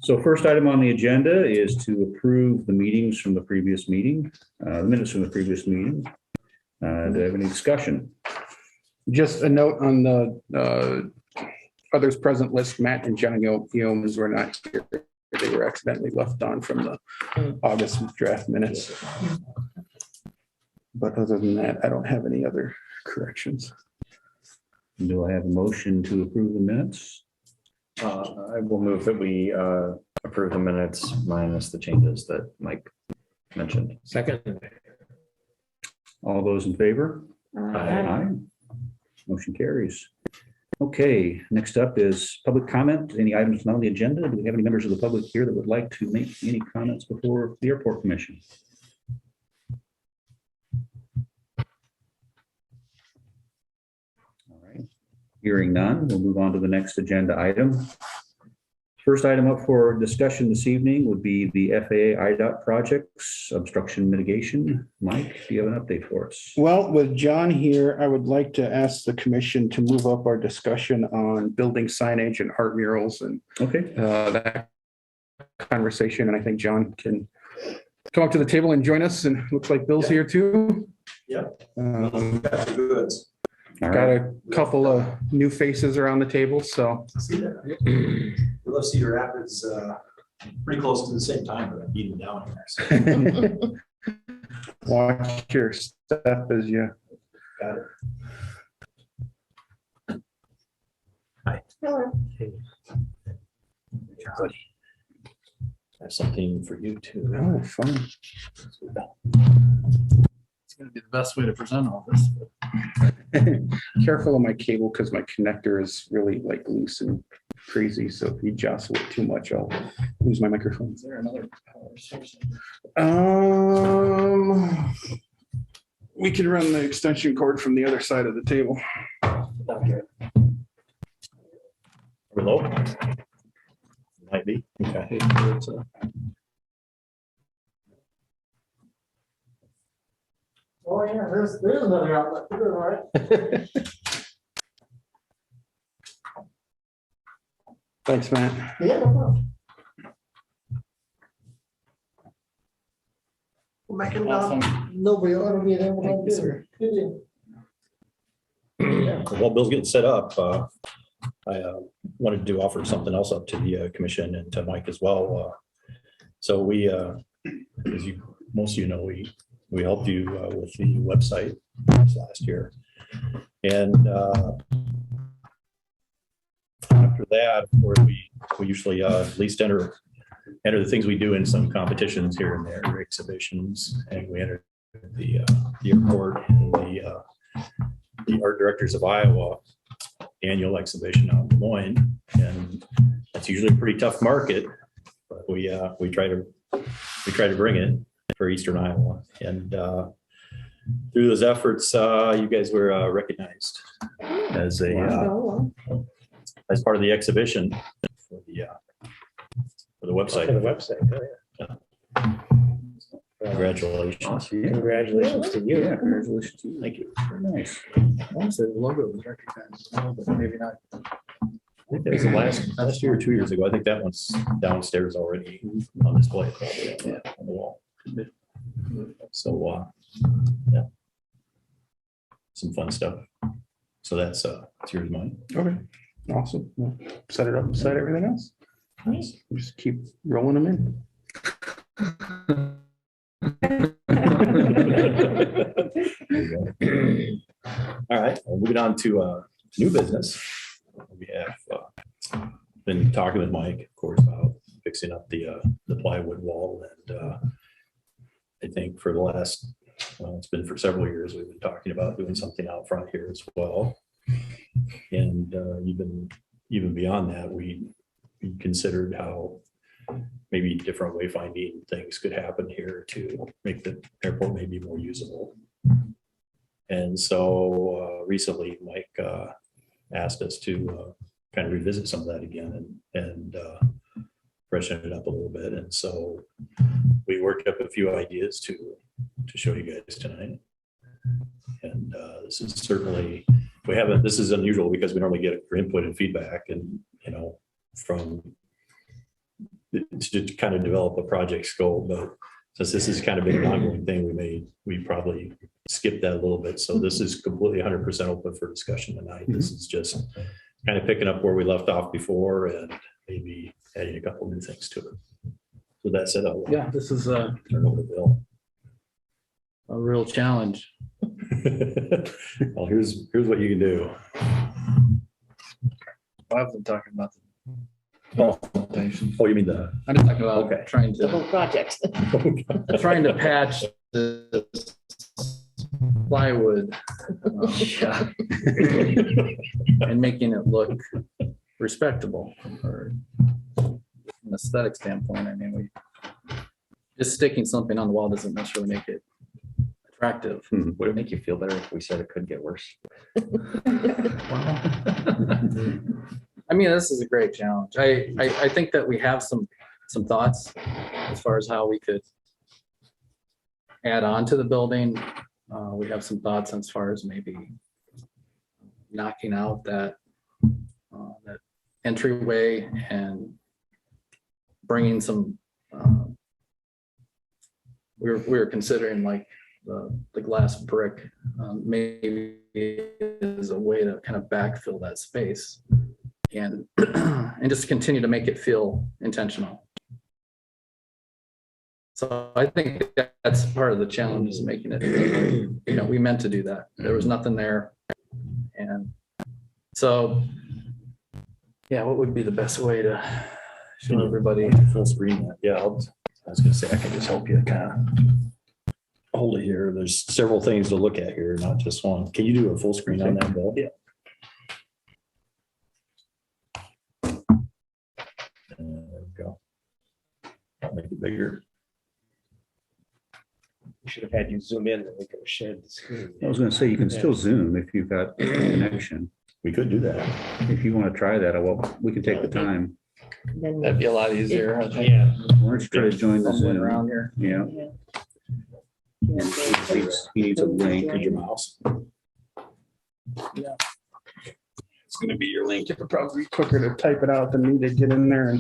So first item on the agenda is to approve the meetings from the previous meeting, the minutes from the previous meeting. Do I have any discussion? Just a note on the others present list, Matt and John Yeomans were not here. They were accidentally left on from the August draft minutes. But other than that, I don't have any other corrections. Do I have a motion to approve the minutes? I will move that we approve the minutes minus the changes that Mike mentioned. Second. All those in favor? Aye. Motion carries. Okay, next up is public comment. Any items not on the agenda? Do we have any members of the public here that would like to make any comments before the airport commission? All right, hearing none, we'll move on to the next agenda item. First item up for discussion this evening would be the FAA IDOT projects, obstruction mitigation. Mike, do you have an update for us? Well, with John here, I would like to ask the commission to move up our discussion on building signage and art murals and Okay, that conversation. And I think John can come up to the table and join us. And looks like Bill's here too. Yep. Got all right. a couple of new faces around the table, so. See that? We left Cedar Rapids pretty close to the same time, but I'm beating down here. So. Watch your step as you. Got it. Hi. Hello. I have something for you too. Oh, fun. It's gonna be the best way to present all this. Careful of my cable because my connector is really like loose and crazy. So if you jostle it too much, I'll lose my microphone. Is there another power source? We can run the extension cord from the other side of the table. Hello? Might be. Okay. Oh, yeah, there's another outlet. You're all right. Thanks, Matt. Yeah, no problem. We'll make it nobody ought to be there when I do. Good deal. Yeah, while Bill's getting set up, I wanted to offer something else up to the commission and to Mike as well. So we, as most of you know, we helped you with the website last year. And after that, where we usually at least enter the things we do in some competitions here and there, exhibitions, and we entered the airport and the Art Directors of Iowa annual exhibition out in Des Moines, and that's usually a pretty tough market, but we try to bring it for Eastern Iowa, and through those efforts, you guys were recognized as as part of the exhibition for the website. Congratulations. Congratulations to you. Yeah, congratulations to you. Thank you. Very nice. Honestly, the logo was recognized, but maybe not. I think that was the last year or 2 years ago. I think that one's downstairs already on display. Yeah, on the wall. So, yeah, some fun stuff. So that's yours, mine. Okay, awesome. We'll set it up beside everything else. Nice. Just keep rolling them in. All right, well, moving on to new business. We have been talking with Mike, of course, about fixing up the plywood wall, and I think for the last, well, it's been for several years, we've been talking about doing something out front here as well. And even beyond that, we considered how maybe different wayfinding things could happen here to make the airport maybe more usable. And so recently Mike asked us to kind of revisit some of that again and freshen it up a little bit. And so we worked up a few ideas to show you guys tonight. And this is certainly, this is unusual because we normally get your input and feedback and, from to kind of develop a project scope, but since this has kind of been an ongoing thing, we probably skip that a little bit. So this is completely 100% open for discussion tonight. This is just kind of picking up where we left off before and maybe adding a couple new things to it. So that said, I'll This is a turn over to Bill. real challenge. Well, here's what you can do. I've been talking about Oh, you mean the, I'm just talking about Okay. trying The whole to, project. patch the plywood and making it look respectable or from an aesthetic standpoint. I mean, just sticking something on the wall doesn't necessarily make it attractive. Would it make you feel better if we said it could get worse? I mean, this is a great challenge. I think that we have some thoughts as far as how we could add on to the building. We have some thoughts as far as maybe knocking out that entryway and bringing some, we were considering like the glass brick, maybe is a way to kind of backfill that space and just continue to make it feel intentional. So I think that's part of the challenge is making it, we meant to do that. There was nothing there. And so, yeah, what would be the best way to show everybody? full screen? Yeah, I was gonna say, I can just help you kind of hold it here. There's several things to look at here, not just one. Can you do a full screen on that, Bill? Yeah. There we go. I'll make it bigger. We should have had you zoom in and we could have shared the screen. I was gonna say, you can still Zoom if you've got a connection. We could do that. If you want to try that, we can take the time. Then That'd be a lot easier. I think. Yeah. Why don't you try to join the Someone Zoom? around here. Yeah. He needs a link. Need your mouse. It's gonna be your link. It'll probably be quicker to type it out than me to get in there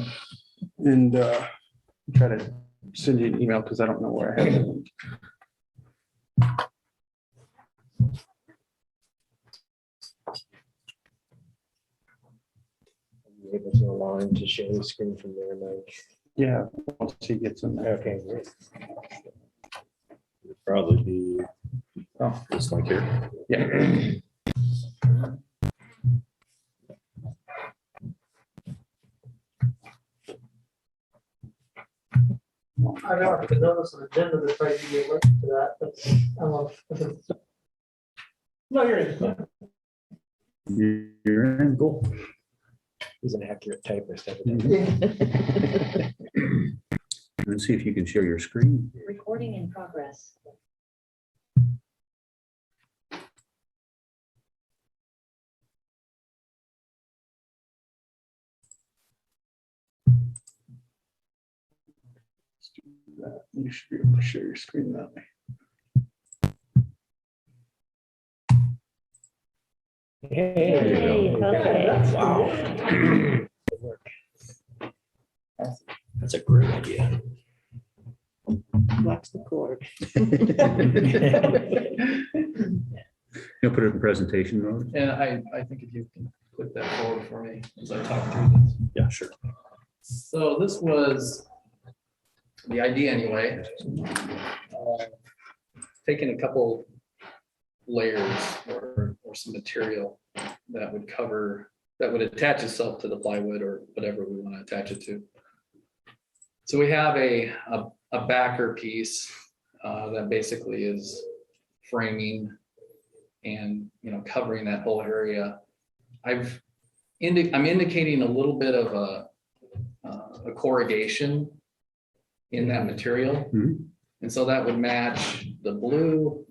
and try to send you an email because I don't know where I have the link. Are you able to allow him to share the screen from there, Mike? Yeah, once he gets in there. Okay, great. It'd probably be Oh, this link here. yeah. I know I could notice an agenda that tried to get linked to that, but I don't know if it's. No, you're in. You're in, cool. He's an accurate typist. Let's see if you can share your screen. Recording in progress. You should be able to share your screen that way. Hey, okay. Wow. That's a great idea. Watch the cord. You'll put it in presentation mode. And I think if you can click that forward for me as I talk through this. Yeah, sure. So this was the idea anyway. Taking a couple layers or some material that would cover, that would attach itself to the plywood or whatever we want to attach it to. So we have a backer piece that basically is framing and, covering that whole area. I'm indicating a little bit of a corrugation in that material. Mhm. And so that would match the blue,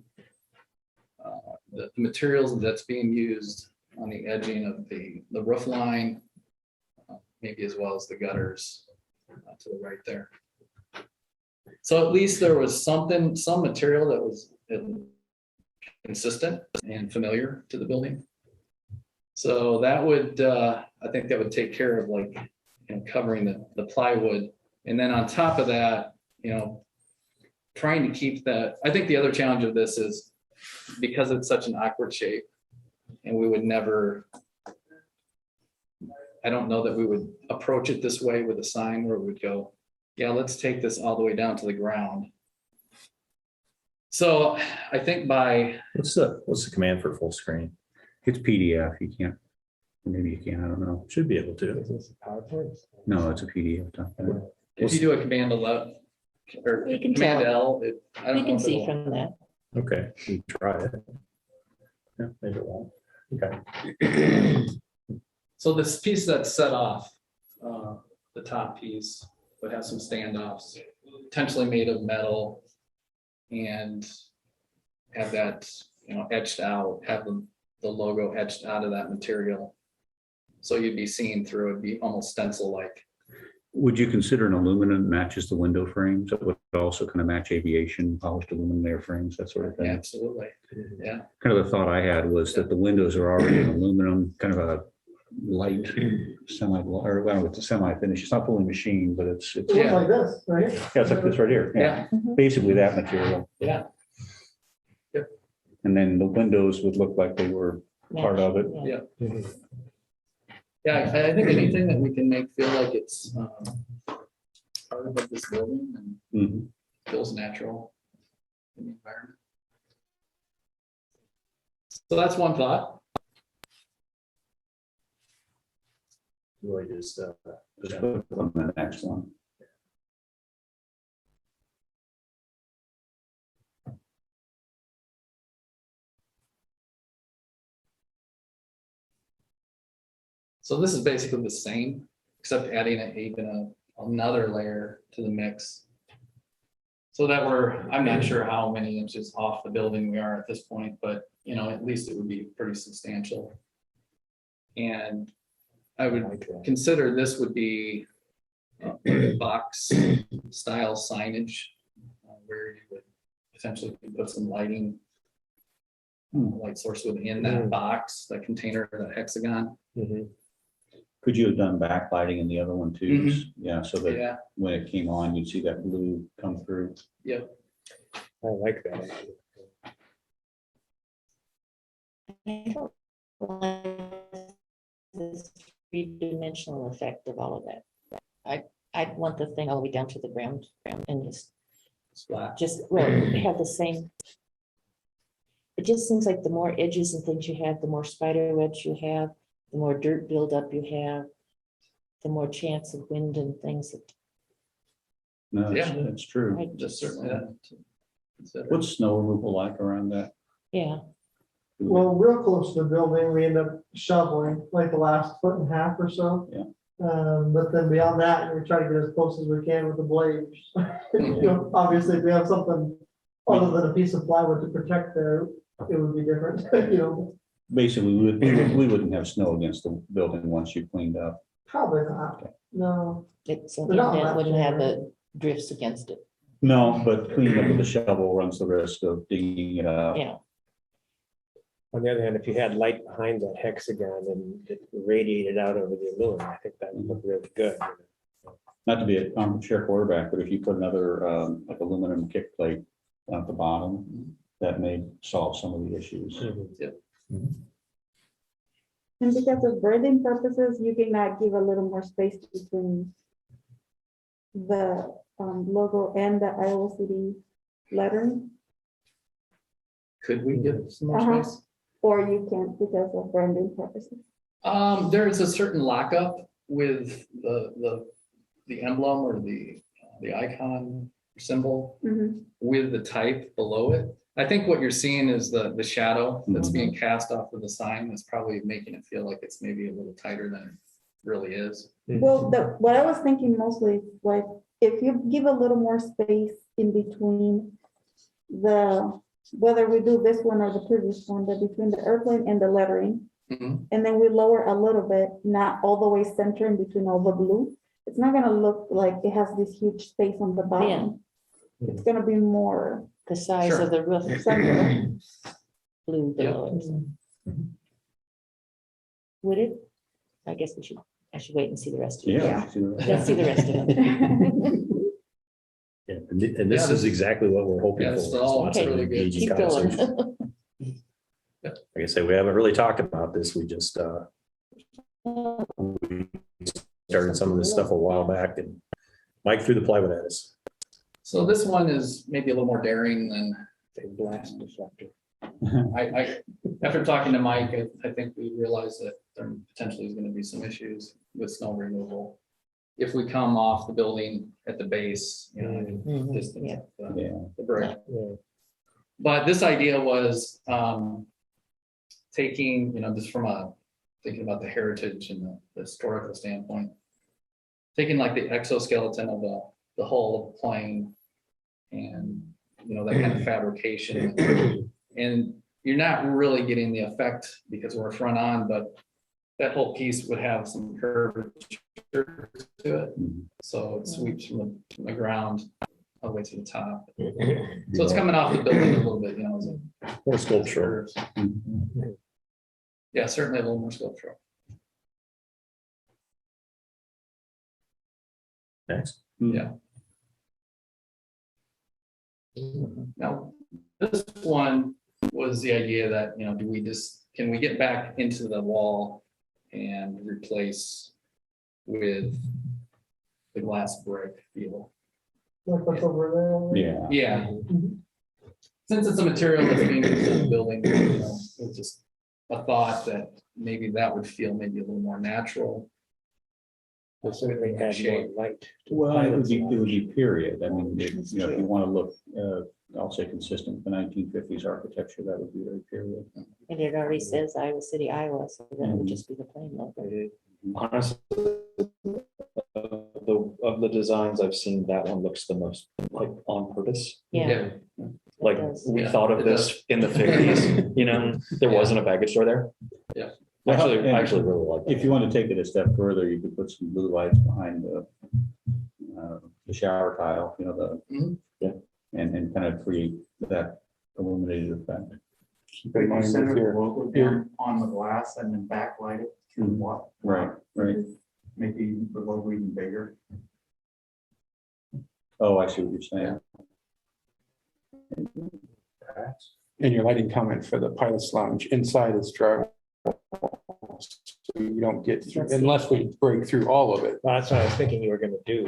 the materials that's being used on the edging of the roof line, maybe as well as the gutters to the right there. So at least there was some material that was consistent and familiar to the building. So that would, I think that would take care of covering the plywood And then on top of that, trying to keep that, I think the other challenge of this is because it's such an awkward shape and we would never, I don't know that we would approach it this way with a sign where we would go, yeah, let's take this all the way down to the ground. So I think What's the command for full screen? It's PDF. You can't, maybe you can, I don't know. Should be able to. No, it's a PDF document. if you do a command 11 or We can command tell. L, I don't We know can if see it'll- from that. Okay, we can try it. Yeah, maybe it won't. Okay. So this piece that's set off, the top piece would have some standoffs, potentially made of metal. And have that, etched out, have the logo etched out of that material. So you'd be seeing through, it'd be almost stencil-like. Would you consider an aluminum matches the window frames? That would also kind of match aviation, polished aluminum airframes, that sort of thing. Absolutely, yeah. Kind of the thought I had was that the windows are already in aluminum, kind of a light semi, or well, it's a semi-finish. It's not fully machined, but it's It looks like this, right? yeah, it's like this right here. Yeah, basically that material. Yeah. And then the windows would look like they were part of it. Yeah. Yeah, I think anything that we can make feel like it's part of this building and Mhm. feels natural in the environment. So that's one thought. Really just, Just click on the next one. So this is basically the same, except adding another layer to the mix. So that I'm not sure how many inches off the building we are at this point, but at least it would be pretty substantial. And I would consider this would be box style signage where you would essentially put some lighting, light source within that box, that container, that hexagon. Could you have done backlighting in the other one too? Yeah, so that Yeah, when it came on, you'd see that blue come through. yep. I like that. I don't like this three-dimensional effect of all of that. I'd want the thing all the way down to the ground and Flat. have the same. It just seems like the more edges and things you have, the more spider webs you have, the more dirt buildup you have, the more chance of wind and things. No, Yeah. that's true. I Just just, certainly that. to consider. What's snow removal like around that? yeah, Well, real close to the building, we end up shoveling like the last 1.5 feet or so. Yeah. But then beyond that, we try to get as close as we can with the blades. Obviously, if we have something other than a piece of plywood to protect there, it would be different, Basically, we wouldn't have snow against the building once you cleaned up. Probably not, no. it's an They're not indent, that wouldn't have big. the drifts against it, No, but cleaning up with a shovel runs the risk of digging it up. yeah. On the other hand, if you had light behind that hexagon and it radiated out over the aluminum, I think that would look really good. Not to be a armchair quarterback, but if you put another like aluminum kick plate at the bottom, that may solve some of the issues. And because of branding purposes, you cannot give a little more space between the logo and the Iowa City lettering, Could we get some more Uh-huh. space? or you can't because of branding purposes. There is a certain lockup with the emblem or the icon symbol Mhm. with the type below it. I think what you're seeing is the shadow that's being cast off of the sign that's probably making it feel like it's maybe a little tighter than it really is. Well, what I was thinking mostly is like, if you give a little more space in between whether we do this one or the previous one, but between the airplane and the lettering, Mhm. and then we lower a little bit, not all the way center in between all the blue, it's not gonna look like it has this huge space on the bottom. It's gonna be more The size Sure. of the roof, center. blue below it. Would it? I guess we should I should wait and see the rest of it. Yeah. Let's see the rest of it. Yeah, and this is exactly what we're hoping Yeah, for. this is is all lots of really good. engaging Keep going. conversations. Like I say, we haven't really talked about this. We just we started some of this stuff a while back, and Mike threw the plywood at us. So this one is maybe a little more daring than Say blast deflector. after talking to Mike, I think we realized that there potentially is gonna be some issues with snow removal. If we come off the building at the base, you know, Mhm, distance yeah. of Yeah. the brick. Yeah. But this idea was taking, you know, just from thinking about the heritage and the historical standpoint, taking like the exoskeleton of the hull of the plane and, you know, that kind of fabrication. And you're not really getting the effect because we're front on, but that whole piece would have some curvature to it. So it sweeps from the ground all the way to the top. So it's coming off the building a little bit, you know, as a More sculptural. yeah, certainly a little more sculptural. Next. Yeah. Now, this one was the idea that, you know, can we get back into the wall and replace with the glass brick feel? Like what's over there. Yeah. Yeah. Since it's a material that's being used in the building, you know, it's just a thought that maybe that would feel maybe a little more natural. We'll certainly add more light. to Well, it would pilots be, and it would all. be period. I mean, if you want to look, I'll say consistent with the 1950s architecture, that would be very period. And it already says Iowa City, Iowa, so that would just be the plain logo. Honestly, of the designs I've seen, that one looks the most like on purpose. Yeah. Like does. we Yeah, thought of it this in the 50s, you know, there Yeah. wasn't a baggage store there. Yeah. Actually, And I actually really like that. If you want to take it a step further, you could put some blue lights behind the shower tile, you know, Mhm. yeah, and kind of create that illuminated effect. Keep in mind with your logo down on the glass and then backlight it through the wall. Right. Maybe the logo even bigger. Oh, I see what you're saying. And your lighting comment for the pilot's lounge, inside is drywall. So you don't get through, unless we break through all of it. Well, that's what I was thinking you were gonna do.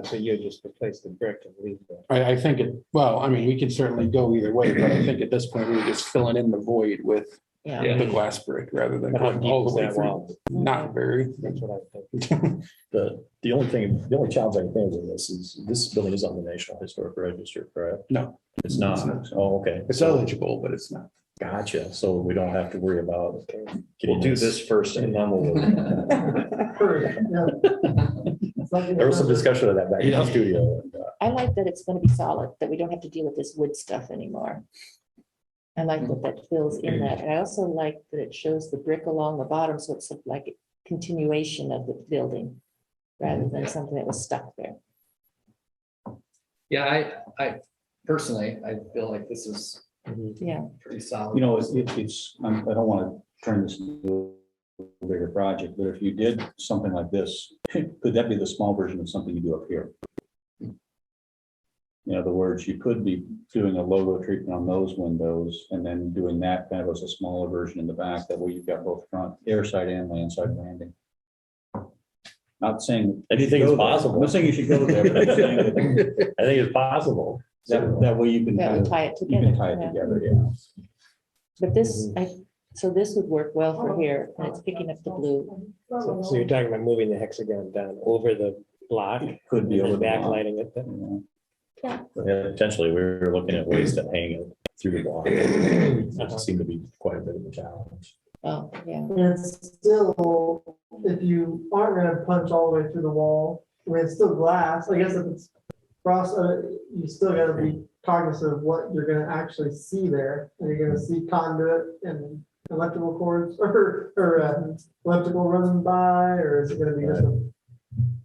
So you just replace the brick and leave the. I think it, well, I mean, we can certainly go either way, but I think at this point, we're just filling in the void with Yeah. the glass brick rather than But how going deep all is the way that through. wall? Not very. That's what I think. The only challenge I can think of this is this building is on the National Historic Register, correct? No. It's not. Oh, okay. It's eligible, but it's not. Gotcha. So we don't have to worry about. We'll do this first and then we'll. There was some discussion of that back in the studio. and, I like that it's gonna be solid, that we don't have to deal with this wood stuff anymore. I like that fills in that, and I also like that it shows the brick along the bottom, so it's like a continuation of the building rather than something that was stuck there. Yeah, I personally, I feel like this is Yeah, pretty solid. You know, I don't want to turn this into a bigger project, but if you did something like this, could that be the small version of something you do up here? In other words, you could be doing a logo treatment on those windows and then doing that kind of as a smaller version in the back. That way you've got both front airside and landside landing. Not saying. Anything is possible. I'm not saying you should go there, but I'm saying that I think it's possible. that way you can. that kind would of- tie it You can together. tie it yeah. together, yeah. But this, so this would work well for here, and it's picking up the blue. So you're talking about moving the hexagon down over the block. Could be and over the block. backlighting it. Yeah. Yeah, potentially, we were looking at ways to hang it through the block. That seemed to be quite a bit of a challenge. Oh, yeah. And still, if you aren't gonna punch all the way through the wall, I mean, it's still glass, I guess if it's cross, you still gotta be cognizant of what you're gonna actually see there. And you're gonna see conduit and electrical cords or electrical running by, or is it gonna be just a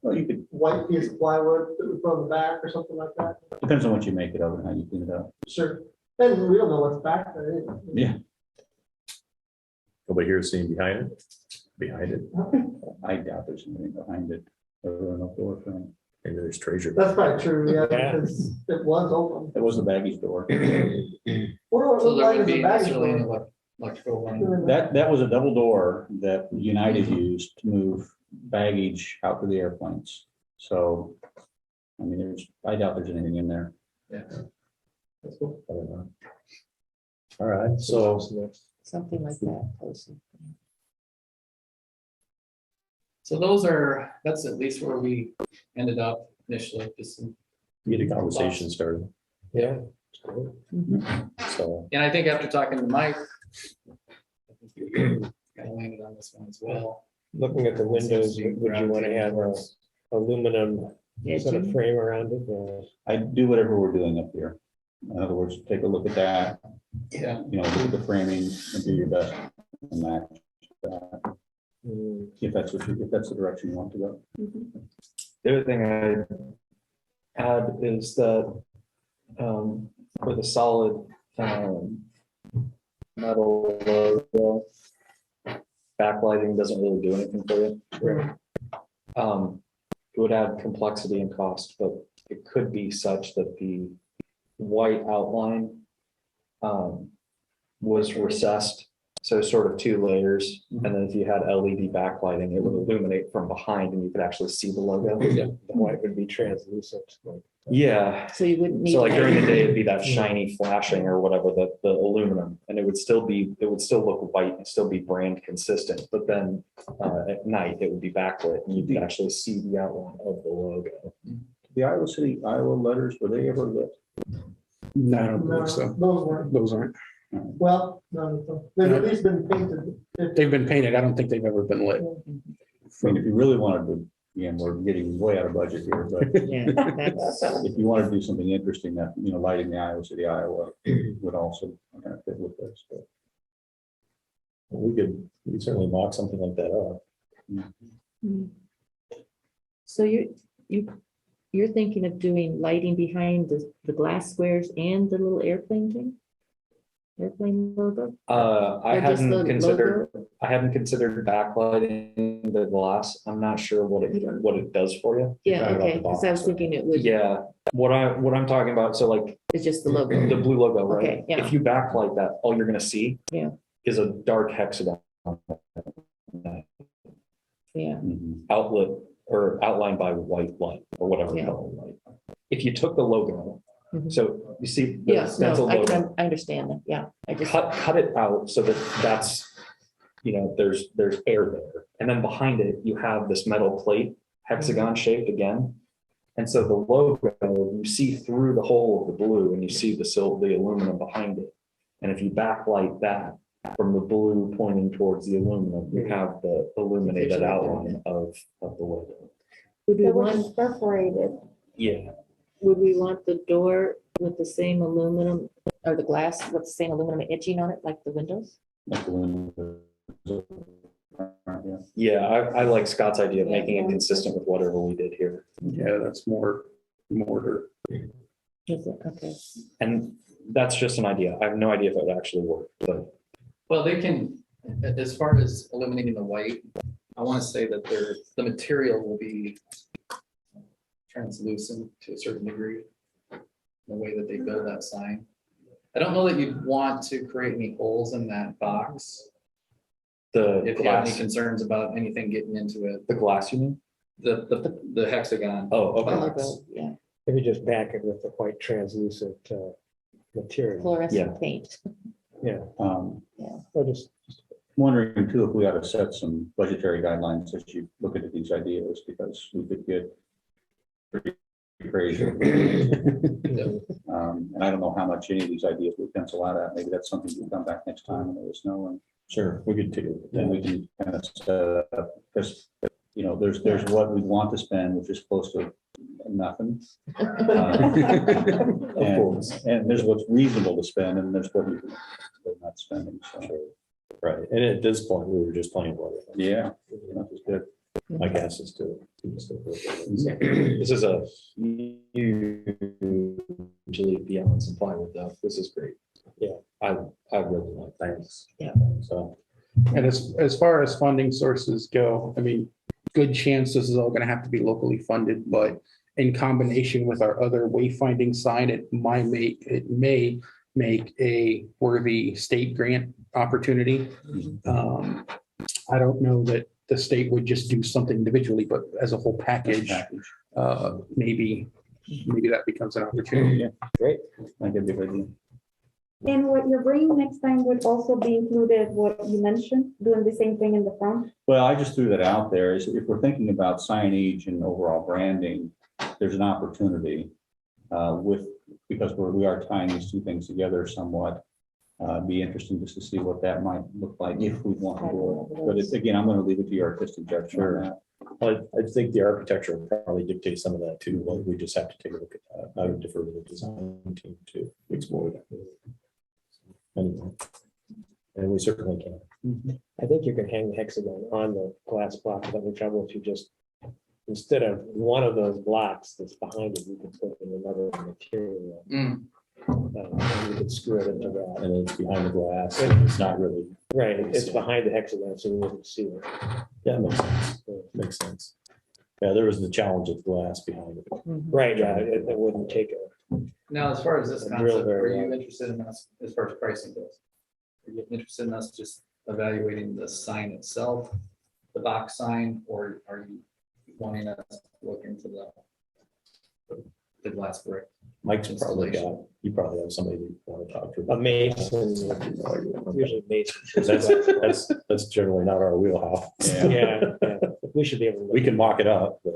Well, you could, white piece of plywood that we put on the back or something like that? depends on what you make it of and how you clean it up. Sure. And we don't know what's back there. Yeah. Nobody here is seeing behind it. behind it. I doubt there's anything behind it. Other than a door frame. Maybe there's treasure. That's probably true, yeah, Yeah. because it was open. It was the baggage door. What So there line would is the be baggage necessarily an door? electrical line. That was a double door that United used to move baggage out to the airplanes. So, I mean, I doubt there's anything in there. Yeah. I don't know. All right, so Something like that. close. So that's at least where we ended up initially, just some. get a conversation started. Yeah. Mhm. So And I think after talking to Mike, I think we kind of landed on this one as well. Looking at the windows, would you want to have a aluminum sort of Edging. frame around it? or- I'd do whatever we're doing up here. In other words, take a look at that, Yeah. look at the framing and do your best to match that. Mm, If that's the direction you want to go. The other thing I add is that with a solid metal logo, backlighting doesn't really do anything for you. Right. It would add complexity and cost, but it could be such that the white outline was recessed. So sort of two layers, and then if you had LED backlighting, it would illuminate from behind and you could actually see the logo. The white would be translucent. like- Yeah, So you wouldn't need. so like during the day, it'd be lighting. that shiny flashing or whatever, the aluminum, and it would still look white and still be brand consistent. But then at night, it would be backlit and you could actually see the outline of the logo. The Iowa letters, were they ever lit? No, I don't No, believe so. those weren't, Those aren't. well, no, so they've at least been painted. They've been painted. I don't think they've ever been lit. I mean, if you really wanted to, again, we're getting way out of budget here, but Yeah, that's, if you want to do something interesting that, lighting the Iowa City, Iowa would also kind of fit with this. But we could certainly mock something like that up. so you're thinking of doing lighting behind the glass squares and the little airplane thing? Airplane logo? I Or just the hadn't considered backlighting the glass. I'm not sure what it does for you. Yeah, Right off okay, the because I was box. thinking it would, Yeah, what I'm talking about, so like it's just the logo. the blue logo, right? Okay, yeah. If you backlight that, all you're gonna see Yeah. is a dark hexagon Yeah, outlet or outlined by white light or whatever Yeah. color light. If you took the logo, Mhm. so you see the yeah, stencil no, logo, I understand that, yeah, I just, cut it out so that that's, there's air there. And then behind it, you have this metal plate, hexagon shaped again. And so the logo, you see through the hole of the blue and you see the aluminum behind it. And if you backlight that from the blue pointing towards the aluminum, you have the illuminated outline of the logo. would we They were want, separated. Yeah. would we want the door with the same aluminum, or the glass with the same aluminum edging on it, like the windows? like the windows. Yeah. Yeah, I like Scott's idea of making it consistent with whatever we did here. Yeah, that's more mortar. Is it, okay, And that's just an idea. I have no idea if it would actually work, but Well, they can, as far as eliminating the white, I want to say that the material will be translucent to a certain degree. The way that they build that sign. I don't know that you'd want to create any holes in that box. the If you have any glass, concerns about anything getting into it, the glass, you mean? the hexagon. Oh, the okay. logo, yeah, Maybe just back it with the white translucent material. fluorescent paint. Yeah, or just Wondering too, if we ought to set some budgetary guidelines as you look into these ideas, because we could get pretty crazy. And I don't know how much any of these ideas would pencil out at. Maybe that's something we'll come back next time and let us know. And Sure, we could take it. then we can kind of set up, because, there's what we want to spend, which is close to nothing. Of course. And there's what's reasonable to spend, and there's what we're not spending. So, Right, and at this point, we were just playing with it. yeah, that was good. My guess is to. This is a usually beyond some plywood though. This is great. Yeah. I really like that. Thanks. Yeah. So, And as far as funding sources go, I mean, good chance this is all gonna have to be locally funded, but in combination with our other wayfinding sign, it may make a worthy state grant opportunity. I don't know that the state would just do something individually, but as a whole package, maybe that becomes an opportunity. Great. I get the idea. And what you're bringing next time would also be included what you mentioned, doing the same thing in the front. Well, I just threw that out there. Is if we're thinking about signage and overall branding, there's an opportunity because we are tying these two things together somewhat. Be interesting just to see what that might look like if we want to do it. But again, I'm going to leave it to your artistic judgment on that. I think the architecture will probably dictate some of that too. Like we just have to take a look at that. I would defer to the design team to explore that. Anyway, and we certainly can. I think you can hang the hexagon on the glass block without any trouble if you just, instead of one of those blocks that's behind it, you can put in another material. You could screw it into that. And it's behind the glass. And it's not really. Right, it's behind the hexagon, so you wouldn't see it. That makes sense. Makes sense. Yeah, there was the challenge of glass behind it. Right, yeah, it wouldn't take a. Now, as far as this Drill concept, very are you well. interested in us, as far as pricing goes? Are you interested in us just evaluating the sign itself, the box sign, or are you wanting us to look into the glass brick? Mike's probably got, you probably have somebody you want to talk to. A mason, usually mason. That's generally not our wheelhouse. Yeah, we should be able to. We can mock it up, but.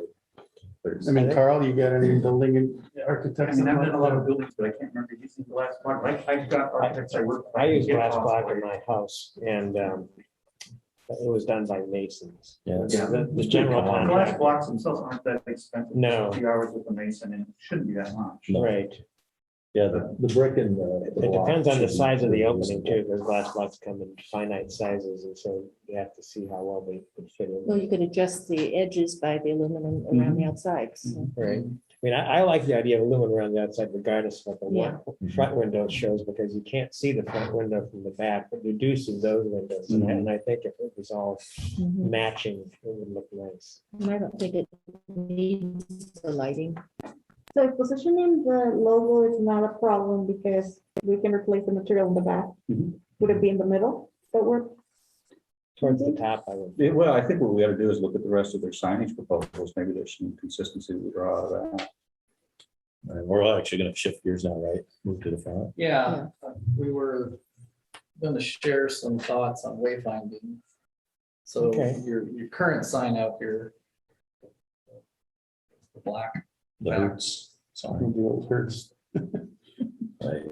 I mean, Carl, you got any building and I architects? mean, I've done a lot of buildings, but I can't remember using glass block. I've got architects I work. with. I use glass block in my house, and it was done by masons. Yeah. The general Glass contract, blocks themselves aren't that expensive. No. A few hours with a mason and it shouldn't be that much. right. Yeah, the brick and the. It depends on the size of the opening too, because glass blocks come in finite sizes, and so you have to see how well they could fit Well, in. you could adjust the edges by the aluminum around the outside. So. Right. I mean, I like the idea of aluminum around the outside regardless of what Yeah. the front window shows, because you can't see the front window from the back, but you do see those windows. And I think if it was all Mhm. matching, it would look nice. And I don't think it needs the lighting. So if positioning the logo is not a problem because we can replace the material in the back. Mhm. Would it be in the middle? That work? Towards the top, I would. Yeah, well, I think what we ought to do is look at the rest of their signage proposals. Maybe there's some consistency we draw out of that. And we're actually gonna shift gears now, right? Move to the front. Yeah, we were going to share some thoughts on wayfinding. So Okay. your current sign out here, the black, The Hertz sign. The old Hertz. Right.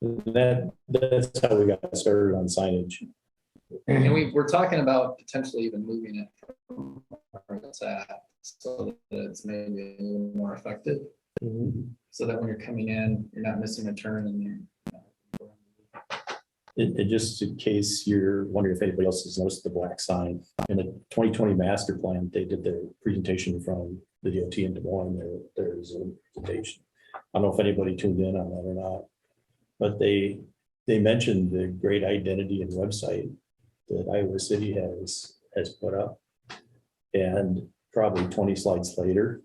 That's how we got started on signage. and we're talking about potentially even moving it from where it's at, so that it's maybe a little more effective, so that when you're coming in, you're not missing a turn and you. It just in case you're wondering if anybody else has noticed the black sign in the 2020 master plan, they did their presentation from the DOT in Des Moines, there's a presentation. I don't know if anybody tuned in on that or not, but they mentioned the great identity and website that Iowa City has put up. And probably 20 slides later,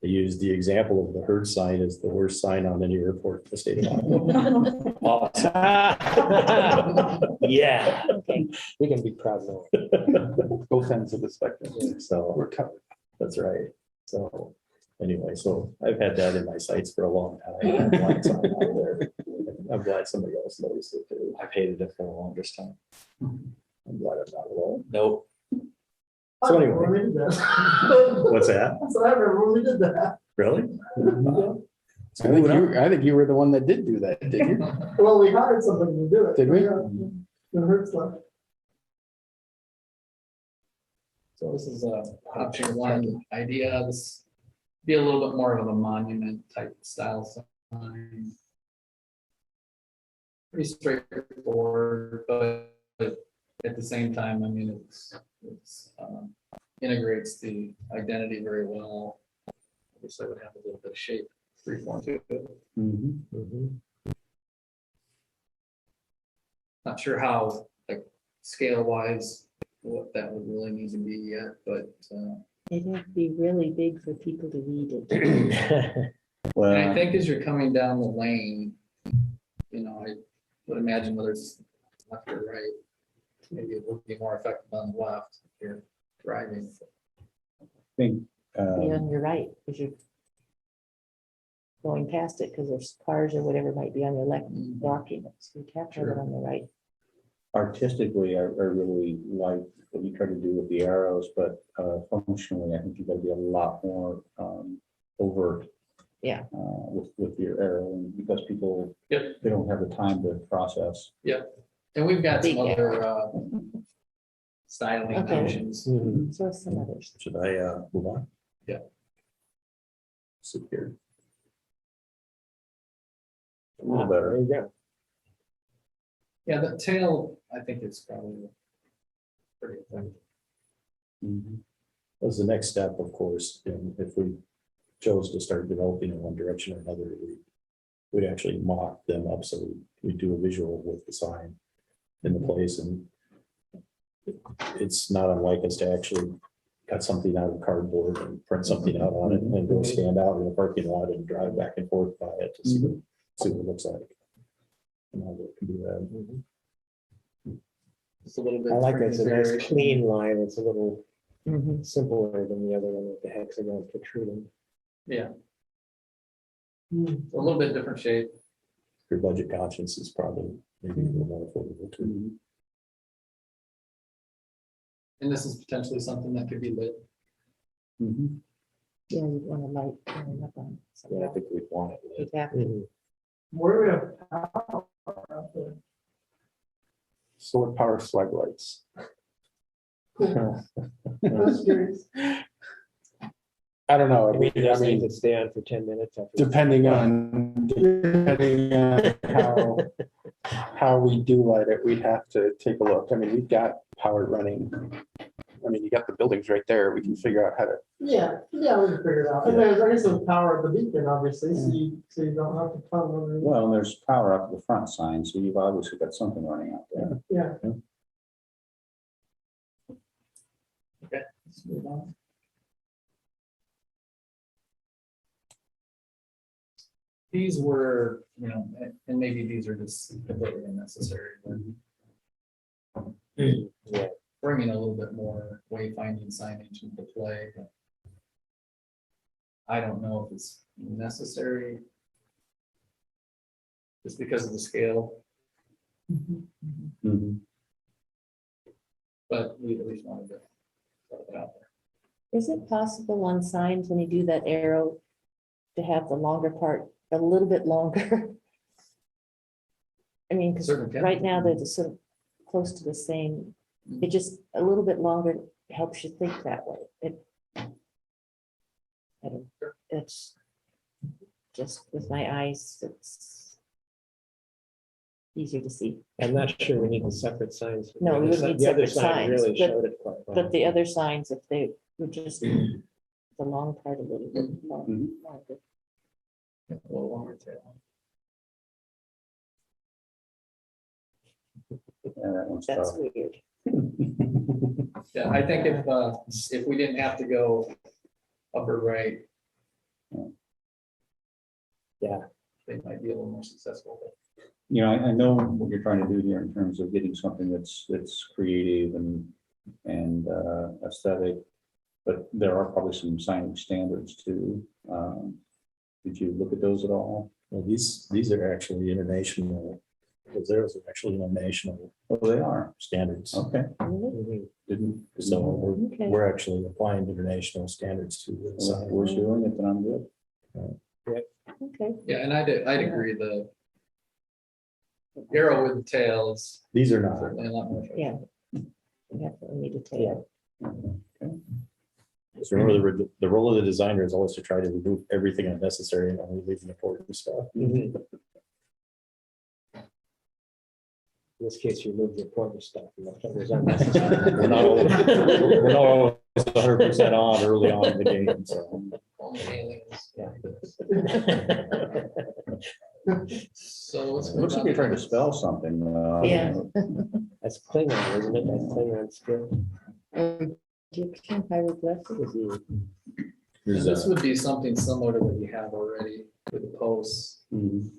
they used the example of the Hertz sign as the worst sign on any airport in the state of Iowa. Yeah, Okay. we can be proud of it. Both ends of the spectrum. So We're covered. that's right. So anyway, so I've had that in my sights for a long time. I'm glad it's out there. I'm glad somebody else noticed it too. I've hated it for the longest time. I'm glad I'm not alone. Nope. So I anyway. remember when we did that. What's that? So I remember when we did that. Really? I think you were the one that did do that, didn't you? Well, we hired somebody to do it. Did we? Yeah. The Hertz left. So this is a option one idea. This be a little bit more of a monument type style sign. Pretty straightforward, but at the same time, I mean, it's integrates the identity very well. I guess I would have a little bit of shape, freeform to it. Not sure how like scale wise, what that would really need to be yet, but, It'd have to be really big for people to read it. and I Well, think as you're coming down the lane, you know, I would imagine whether it's left or right, maybe it would be more effective on the left if you're driving. I think, Be on your right, because you're going past it, because there's cars or whatever might be on your left blocking it, so you can't have it on the right. artistically, I really like what you try to do with the arrows, but functionally, I think you've got to be a lot more overt. Yeah. With your arrow, and because people, Yep. they don't have the time to process. And we've got some Big other styling Okay. options. So some others. Should I move on? Yeah. Sit here. A little better. There you go. Yeah, the tail, I think is probably pretty effective. As the next step, of course, if we chose to start developing in one direction or another, we'd actually mock them up, so we do a visual with the sign in the place, and it's not unlike us to actually cut something out of cardboard and print something out on it and go stand out in the parking lot and drive back and forth by it to see what it looks like. And how it can do that. Just a little bit. I like for it. It's a nice consideration. clean line. It's a little Mhm. simpler than the other one with the hexagon protruding. Yeah. A little bit different shape. Your budget conscience is probably maybe a little more affordable too. And this is potentially something that could be lit. Yeah, you'd want to light going up on. Yeah, I think we'd want it. You'd have to. Where do we have power out there? Solar power floodlights. I was curious. I don't know. We just need mean, to stay on for 10 minutes. after- depending on how we do light it, we'd have to take a look. I mean, we've got power running. I mean, you got the buildings right there. We can figure out how to. Yeah, we can figure it out. And there's, I guess, the power of the beacon, obviously, so you don't have to plumb over. Well, and there's power up to the front sign, so you've obviously got something running out there. Yeah. Okay. Let's move on. These were, you know, and maybe these are just completely unnecessary, but Yeah. bringing a little bit more wayfinding signage into play. But I don't know if it's necessary. Just because of the scale, but we at least wanted to throw it out there. Is it possible on signs when you do that arrow to have the longer part a little bit longer? I mean, because Certainly can. right now they're just sort of close to the same. It just a little bit longer helps you think that way. It's just with my eyes, it's easier to see. I'm not sure we need the separate signs. No, we The wouldn't need other separate sign signs, really but- showed it quite well. But the other signs, if they would just the long part a little bit longer. A little longer tail. Yeah, that one's That's tough. weird. Yeah, I think if we didn't have to go upper right. Yeah. They might be a little more successful. You know, I know what you're trying to do here in terms of getting something that's creative and aesthetic, but there are probably some signage standards too. Did you look at those at all? Well, these are actually international, those arrows are actually international Oh, they are. standards. Okay. Mhm. Didn't. So Okay. we're actually applying international standards to the If sign. we're doing it, then I'm good. Okay. Yeah, and I'd agree the arrow with the tail is These are not. certainly a lot more. Yeah. We definitely need to tail. Just remember, the role of the designer is always to try to remove everything unnecessary and only leave the important stuff. Mhm. In this case, you moved the important stuff. And left others unnecessary. We're not always 100% on early on in the game, so. Only aliens. Yeah. So let's. It looks like you're trying to spell something. Yeah. That's Klingon, isn't it? That's Klingon skill. Egyptian hieroglyphics. There's This a, would be something similar to what you have already with the posts. we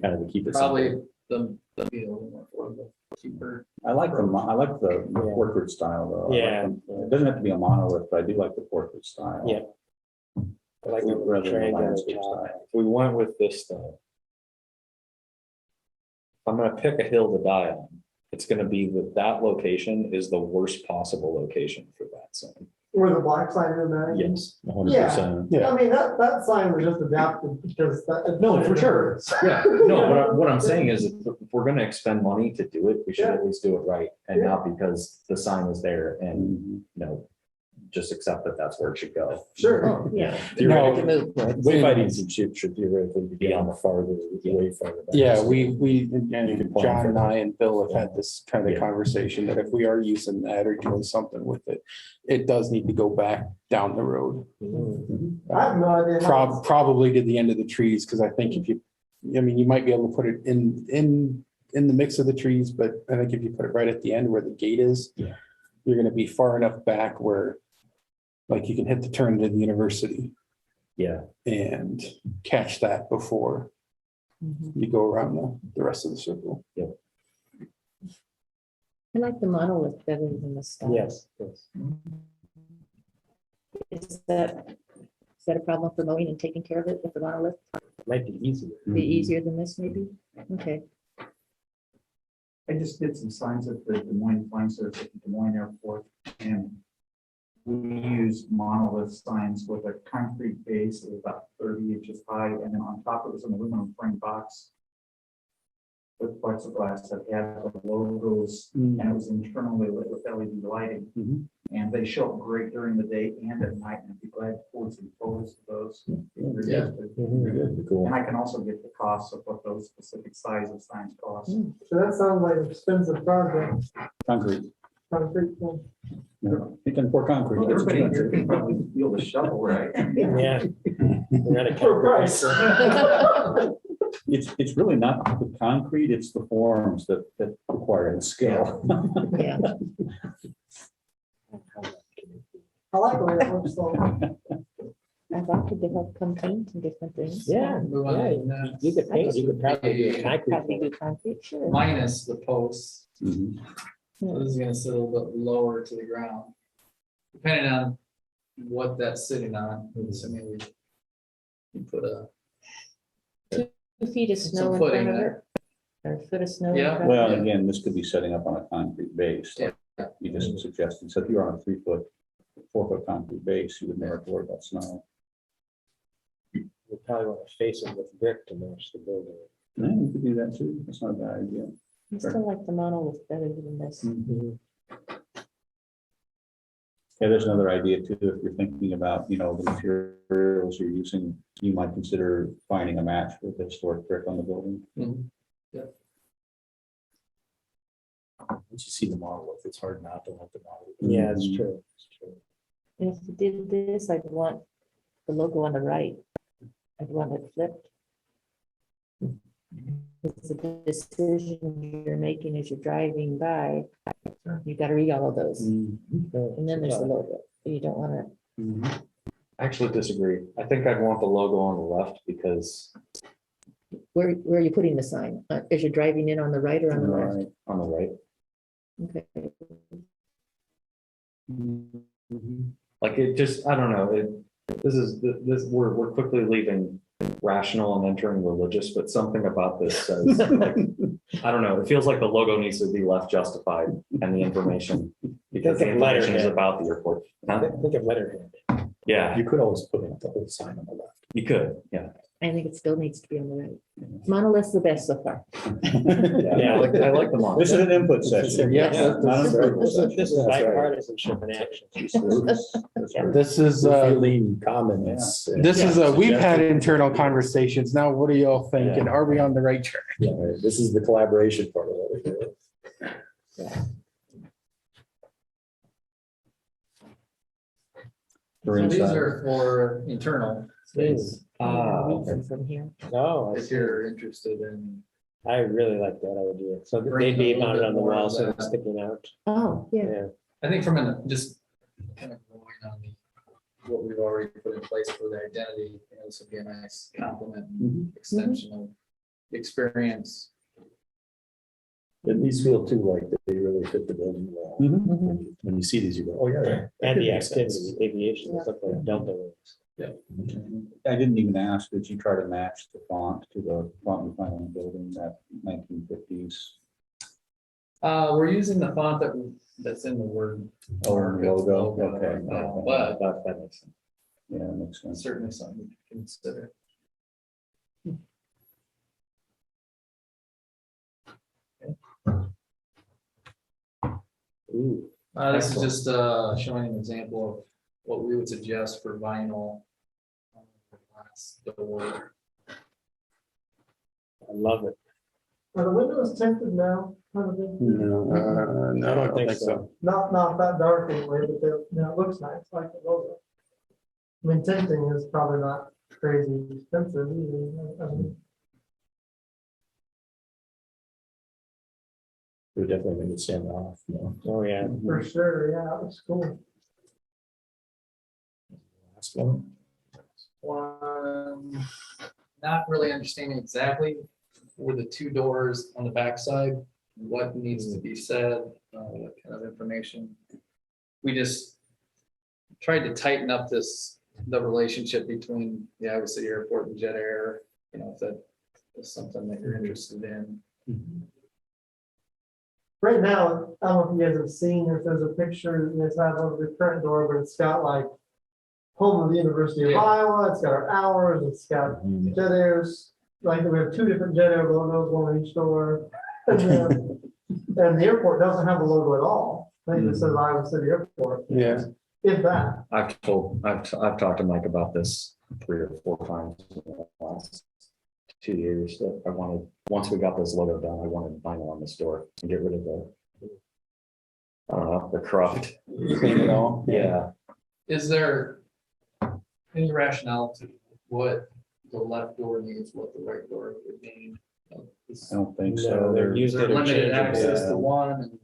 kind of keep it. Probably simple. the be a little more affordable, cheaper. I like the portrait style though. I like Yeah. them. It doesn't have to be a monolith, but I do like the portrait style. Yeah. I like the Rather than the triangular landscape top. style. If we went with this style. I'm gonna pick a hill to die on. It's gonna be that location is the worst possible location for that sign. Where the black sign is there. Yes, 100%. Yeah. I mean, that sign was just adapted because that. No, for sure. Yeah, no, what I'm saying is if we're gonna expend money to do it, we should at least do it right and not because the sign is there and, just accept that that's where it should go. Sure. Oh, yeah. Theoretically, wayfinding should theoretically be on the farther, way farther back. Yeah, we, You can plan John for and that. I and Bill have had this kind of Yeah. conversation that if we are using that or doing something with it, it does need to go back down the road. I have no idea. how it's- Probably to the end of the trees, because I think if you, you might be able to put it in the mix of the trees, but I think if you put it right at the end where the gate is, Yeah. you're gonna be far enough back where like you can hit the turn to the university Yeah, and catch that before you go around the rest of the circle. I like the monolith better than the stone. Yes. Is that a problem for mowing and taking care of it with the monolith? Might be easier. Be easier than this maybe? Okay. I just did some signs at the Des Moines Flying Service at the Des Moines Airport, and we use monolith signs with a concrete base of about 30 inches high, and then on top of it was an aluminum frame box with plexiglass that had the logos, and it was internally lit with LED lighting. And they show up great during the day and at night, and I'd be glad to forward some photos of those. Yeah. very good, cool. And I can also get the costs of what those specific size of signs cost. So that sounds like an expensive project. Concrete. Concrete thing. No, you can pour concrete. Well, That's everybody here expensive. can probably feel the shovel, right? Yeah. We're at a For price. It's really not the concrete, it's the forms that require the skill. Yeah. I like the way that looks though. I've offered to help come paint and different things. Yeah, Move on to the yeah. next. You could paint, you could probably do a concrete. Probably do concrete, sure. Minus the posts. Mhm. So this is gonna sit a little bit lower to the ground. Depending on what that's sitting on, assuming we put a, 2 feet of Some snow in footing front of there. it. Or a foot of snow. in Yeah. front of Well, it. again, this could be setting up on a concrete base. like You just suggested, so if you're on a 4-foot concrete base, you would never have to worry about snow. We probably want to face it with brick to match the building. Yeah, you could do that too, that's not a bad idea. I still like the monolith better than this. Yeah, there's another idea too, if you're thinking about, the materials you're using, you might consider finding a match with the historic brick on the building. Once you see the model, if it's hard not to want the model. Yeah, it's true. It's true. And if you did this, I'd want the logo on the right. I'd want it flipped. It's a decision you're making as you're driving by. You gotta read all of those. And then there's the logo. You don't wanna, I actually disagree. I think I'd want the logo on the left because where are you putting the sign? As you're driving in on the right or on the left? Right. on the right, Okay. like it just, I don't know, we're quickly leaving rational and entering religious, but something about this says, like, I don't know, it feels like the logo needs to be left justified and the information, because the Think of information is letterhead. about the airport. Huh? Think of letterhead. Yeah, You could always put in the whole sign on the left. you could, yeah. I think it still needs to be on the right. Monolith's the best so far. Yeah, I like the model. This is an input session. Yeah. Not an approval session. This is That's right. bipartisanship in action. That's right. This is, Feeling comments. we've had internal conversations. Now what do y'all think? And are we on the right track? Yeah, this is the collaboration part of it. For So these inside. are for internal space, Read them from here. No, I if see. you're interested in I really like that idea. So that Bring they'd a be little mounted bit on the more wall, of so they're that. sticking out. Oh, yeah. Yeah. I think from just kind of going on what we've already put in place for the identity, this would be a nice complement and extension of the experience. At least feel too like that they really fit the building wall. When you see these, you go, oh, yeah. that And could the make sense. activity, aviation, stuff like Delta wings. I didn't even ask, did you try to match the font to the font we find on the building, that 1950s? We're using the font that's in the word. Oh, logo, okay. But That makes sense. Yeah, that makes sense. certainly something to consider. Ooh, This is just showing an example of what we would suggest for vinyl glass door. I love it. Are the windows tinted now? Kind of thing? No, I don't think so. Not that dark anyway, but it looks nice, like the logo. I mean, tinting is probably not crazy expensive either. I mean, It would definitely make it stand off, you know. Oh, yeah. for sure, yeah, that looks cool. Last one. One, not really understanding exactly for the two doors on the backside, what needs to be said, what kind of information. We just tried to tighten up the relationship between the Iowa City Airport and Jet Air, if that is something that you're interested in. Right now, I don't know if you guys have seen, if there's a picture you guys have of the current door, but it's got like home of the University of Yeah. Iowa, it's got our hours, it's got Jet Air's, like we have two different Jet Air logos, one on each door. And the airport doesn't have a logo at all. I think it says Iowa City Airport. Yeah. If that. I've talked to Mike about this 3 or 4 times in the last 2 years. That I wanted, once we got this logo done, I wanted vinyl on the store and get rid of the corrupt. Clean it all. Yeah. Is there any rationale to what the left door needs, what the right door would need? I don't think No, so. they're They're used Is there limited interchangeably. access to one and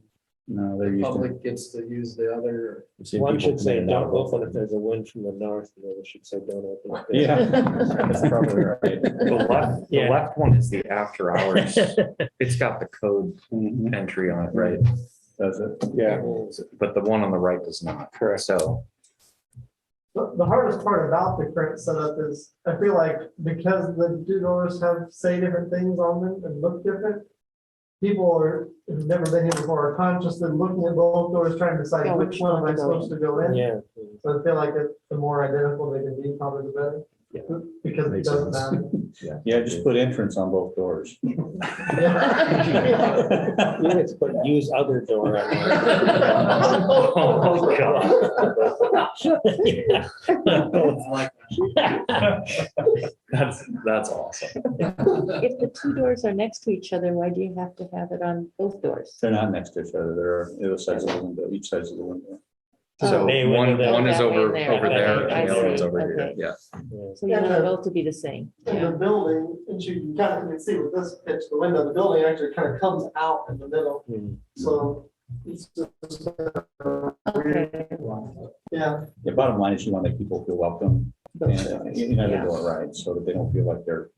No, they're the used to, public gets to use the other? I've seen One people should say, come in and out don't of open if there's a wind from the north, and the other should say, don't open. yeah, that's probably right. The Yeah. left one is the after hours. It's got the code Mhm. entry on it, right? Does it? Yeah. But the one on the right does not. Correct. So The hardest part about the current setup is, I feel like because the two doors say different things on them and look different, people who've never been here before are consciously looking at both doors, trying to decide Yeah, which which one am one I to go supposed to go in. Yeah. So I feel like the more identical they can be, probably the better. Yeah. Because it Makes doesn't sense. matter. Yeah, just put entrance on both doors. You need to put use other door on Oh, that's awesome. If the two doors are next to each other, why do you have to have it on both doors? They're not next to each other. They're either sides of the window, each sides of the window. So They went one to the- is That way over there. there Okay, I and the other one's see. over here. Okay. Yeah. So you want them both to be the same. In the building, and you can kind of, you can see with this pitch, the window, the building actually kind of comes out in the middle, so. It's just, Okay. yeah, The bottom line is you want to make people feel welcome and they Yeah. do it right, so that they don't feel like they're,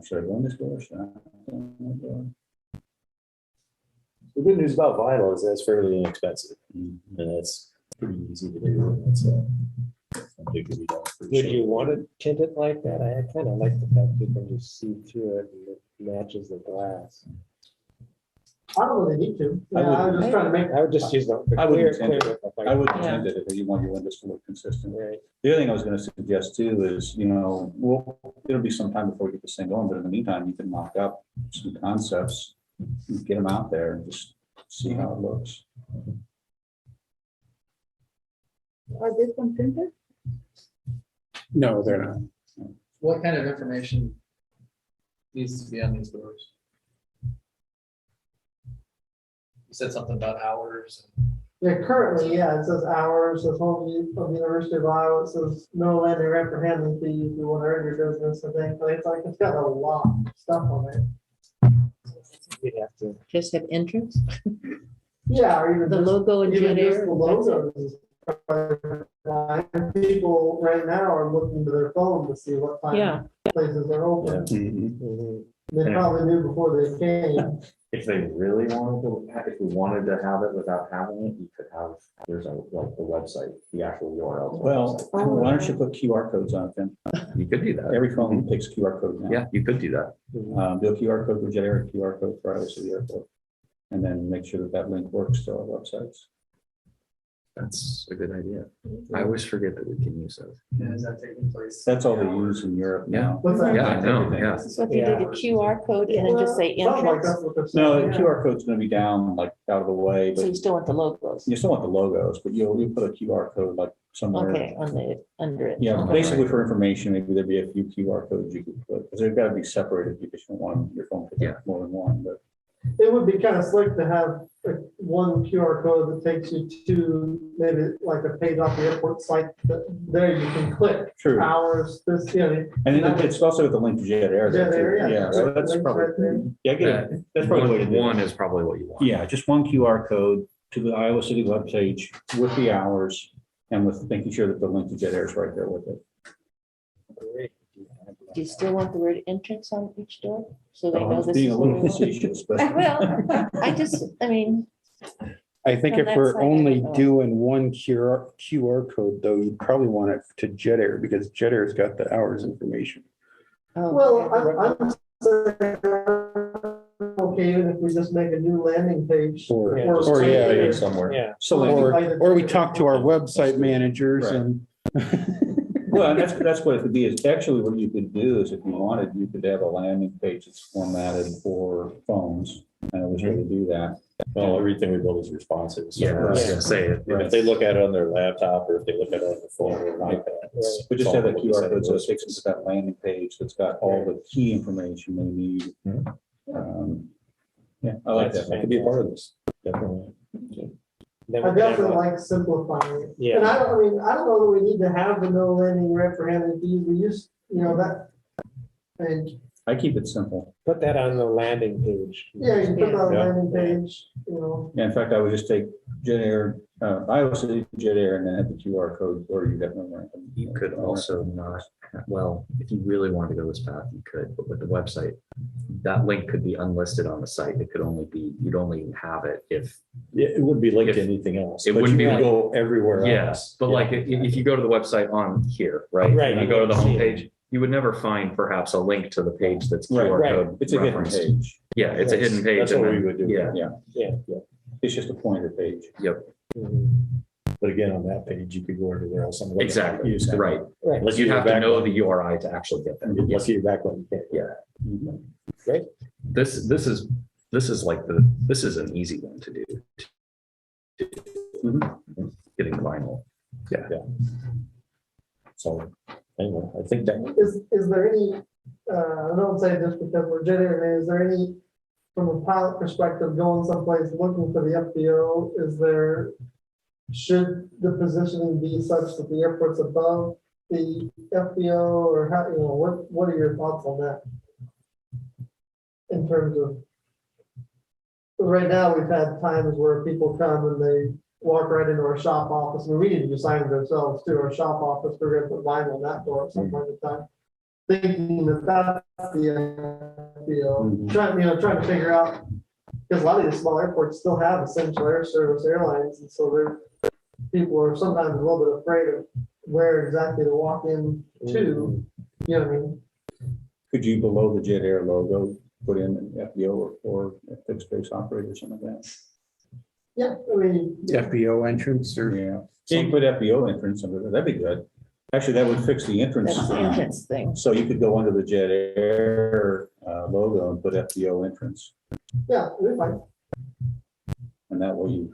should I go in this door? Should I go in that door? The good news about vinyl is that it's fairly inexpensive, Mhm. and it's pretty easy to do. It's something to be done for Would sure. you want to tint it like that? I kind of like the fact you can just see through it and it matches the glass. I don't really need to, I yeah, I was just trying to make. I would just use the I clear, wouldn't tint clear. I would Yeah. intend it if you want your windows to look consistent. Right. The other thing I was gonna suggest too is, it'll be some time before we get this thing going, but in the meantime, you can mock up some concepts. Get them out there and just see how it looks. Are this one tinted? No, they're not. What kind of information needs to be on these doors? You said something about hours. Yeah, currently, yeah, it says hours, it says home of the University of Iowa, it says no landing ramp for handling fees, we want to earn your business, I think, like, it's got a lot of stuff on there. You'd have to. Just have entrance, Yeah, or even the just, logo and even jet just air. the that's it. logos. is fine. People right now are looking to their phone to see what time Yeah. places are open. Mhm. They probably knew before they came. If they really wanted to, if we wanted to have it without having it, you could have, there's a, like the website, the actual URL. Well, why don't you put QR codes on it then? You could do that. Every phone takes QR code now. Yeah, you could do that. Do a QR code for Jet Air, QR code for Iowa City Airport. And then make sure that that link works to our websites. That's a good idea. I always forget that we can use those. And is that taking place? That's all they use in Europe now. What's that? Yeah, I know, yeah. So if you did a QR code and then just say Sounds like entrance, that's what they're No, saying, the yeah. QR code's gonna be down, like, out of the way, so but you still want the logos. you still want the logos, but you'll put a QR code like somewhere. Okay, on the, under it. Yeah, Okay. basically for information, maybe there'd be a few QR codes you could put, because they've got to be separated because you don't want your phone to have more than one, but. It would be kind of slick to have like one QR code that takes you to maybe like a page off the airport site that there you can click True. hours, this, you know. And then it's also with the link to Jet Air. there, Jet Air, too. yeah. Yeah, so that's Links probably, right there. yeah, get it. That's probably the way to do it. One is probably what you want. Yeah, just one QR code to the Iowa City webpage with the hours and with making sure that the link to Jet Air is right there with it. Do you still want the word entrance on each door? So they know I was this being is a where little we want? facetious, but. Well, I mean, I think From if that we're side, I only don't know. doing one QR code, though, you'd probably want it to Jet Air because Jet Air's got the hours information. oh, Well, I'm saying, okay, even if we just make a new landing page. Or- for or, straight yeah, there. somewhere. Yeah. So, Or we talk to our website managers Right. and. well, that's what it could be, is actually what you could do is if you wanted, you could have a landing page that's formatted for phones. And it was going to do that. Well, everything we build is responsive. So Yeah, I was gonna say it. Right. if they look at it on their laptop or if they look at it on their phone or an iPad. We just have that it's QR all code, so it what takes us to that landing page that's got all the key information they need. Yeah, I like that. That could be a part of this, definitely. Then I we can have definitely a- like simplifying it. Yeah. And I don't know that we need to have the no landing rep for handling fees. We used, that. And I keep it simple. Put that on the landing page. yeah, you can put that on the Yeah. landing page, Yeah, in fact, I would just take Jet Air, Iowa City Jet Air, and then have the QR code or you got no. You could also not, well, if you really wanted to go this path, you could, but with the website, that link could be unlisted on the site. It could only be, you'd only have it if. Yeah, it wouldn't be linked If- to anything else. it but wouldn't you be could go everywhere else. Yes, but Yeah. like if you go to the website on here, right? Right, And you you go to the wouldn't see it. homepage, you would never find perhaps a link to the page that's Right, QR right. code. It's a hidden referenced. page. Yeah, it's a hidden page. That's and what we then- would do. Yeah, Yeah. It's just a pointer page. yep, But again, on that page, you could go everywhere else. on the website. exactly, You just have- right. Right. Unless You'd you're have to back know when- the URI to actually get there. Unless you're back when you can't. Yeah. Great. This is this is an easy one to do. Getting the vinyl. So anyway, I think that Is there any, I don't say this because we're generating, is there any, from a pilot perspective, going someplace looking for the FBO, should the positioning be such that the airport's above the FBO, or how, what are your thoughts on that? In terms of, right now, we've had times where people come and they walk right into our shop office, and we need to design it ourselves too, our shop office, we're gonna put vinyl on that door at some point in time. Thinking that that's the FBO, trying to figure out, because a lot of these small airports still have essential air service airlines, and so people are sometimes a little bit afraid of where exactly to walk in to, you know what I mean? Could you below the Jet Air logo, put in an FBO or a fixed base operator or something like that? Yeah, I mean, FBO entrance or. Yeah, so you put FBO entrance under there, that'd be good. Actually, that would fix the entrance. that's the entrance thing. So you could go under the Jet Air logo and put FBO entrance. yeah, we're fine. And that way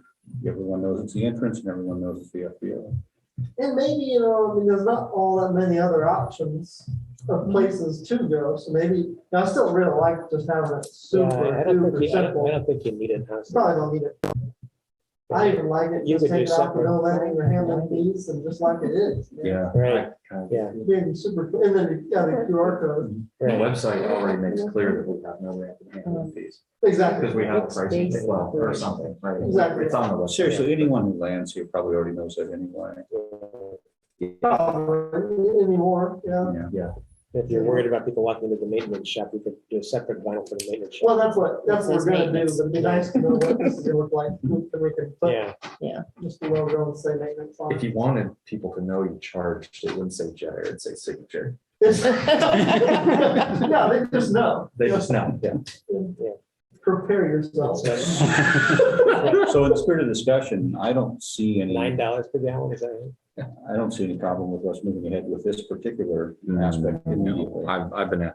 everyone knows it's the entrance and everyone knows it's the FBO. And maybe, there's not all that many other options of places to go, so maybe, I still really like just having it Yeah, super, I don't super think you, I simple. don't think you need it. honestly. Probably don't need it. I even like it, You just could take do it off the separate. bill landing or handling fees and just like it is. Yeah. Right, yeah, Being super, and then, yeah, the QR code, The right. website already makes clear that we have no ramp and handling fees, exactly. because we have a It's pricing, based well, or on- something, right? Exactly. It's on the website. Seriously, anyone who lands here probably already knows that anyway. Anymore, yeah. Yeah. If you're worried about people walking into the maintenance shop, you could do a separate vinyl for the maintenance shop. Well, that's what we're gonna do, but it'd be nice to know what this is gonna look like, and we can put Yeah, just the logo and say maintenance on If it. you wanted people to know you charged, it wouldn't say jet, it'd say signature. Yeah, they just know. They just know, yeah. Prepare yourself. So in the spirit of discussion, I don't see any, $9 per gallon, is that right? I don't see any problem with us moving ahead with this particular aspect immediately. I've been,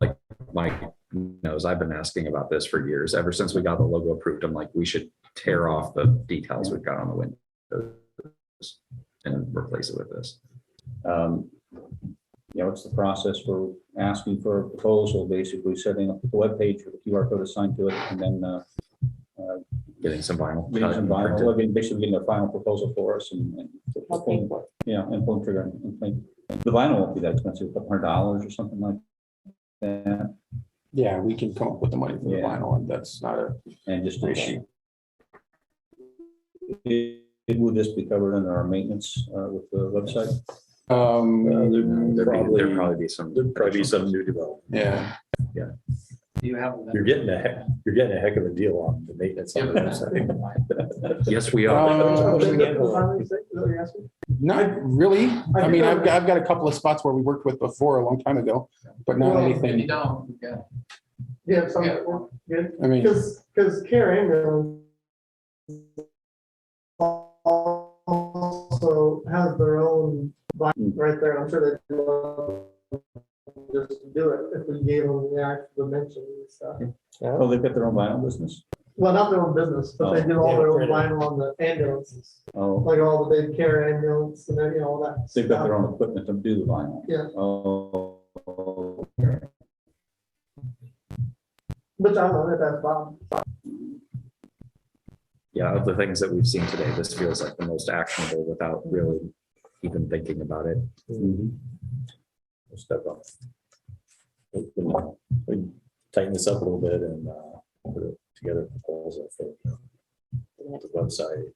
like Mike knows, I've been asking about this for years. Ever since we got the logo approved, I'm like, we should tear off the details we've got on the windows and replace it with this. What's the process for asking for a proposal, basically setting up the webpage with a QR code assigned to it, and then Getting some vinyl. getting some vinyl, basically getting a final proposal for us and Okay. yeah, and pulling trigger and think. The vinyl won't be that expensive, $200 or something like that, Yeah, we can come up with the money for the Yeah. vinyl, and that's not a and just issue. Would this be covered under our maintenance with the website? There'd Probably be some. There'd probably be some new development. Yeah, Do you have? You're getting a heck of a deal on the maintenance on the website. Yes, we are. not really. I mean, I've got a couple of spots where we worked with before a long time ago, but not Well, If you anything. don't, yeah. Yeah, some, good, I mean, because Care Ambulance also has their own vinyl right there, I'm sure they just do it if we gave them the actual dimensions and stuff. Oh, they've got their own vinyl business? Well, not their own business, but they do all their own vinyl on the ambulances, Oh, like all the big Care Ambulance and then, all that. they've got their stuff. own equipment to do the vinyl? Yeah. Oh. Which I love it, that's Bob. Yeah, of the things that we've seen today, this feels like the most actionable without really even thinking about it. Mhm. We'll step up. We tighten this up a little bit and put it together a proposal for the website.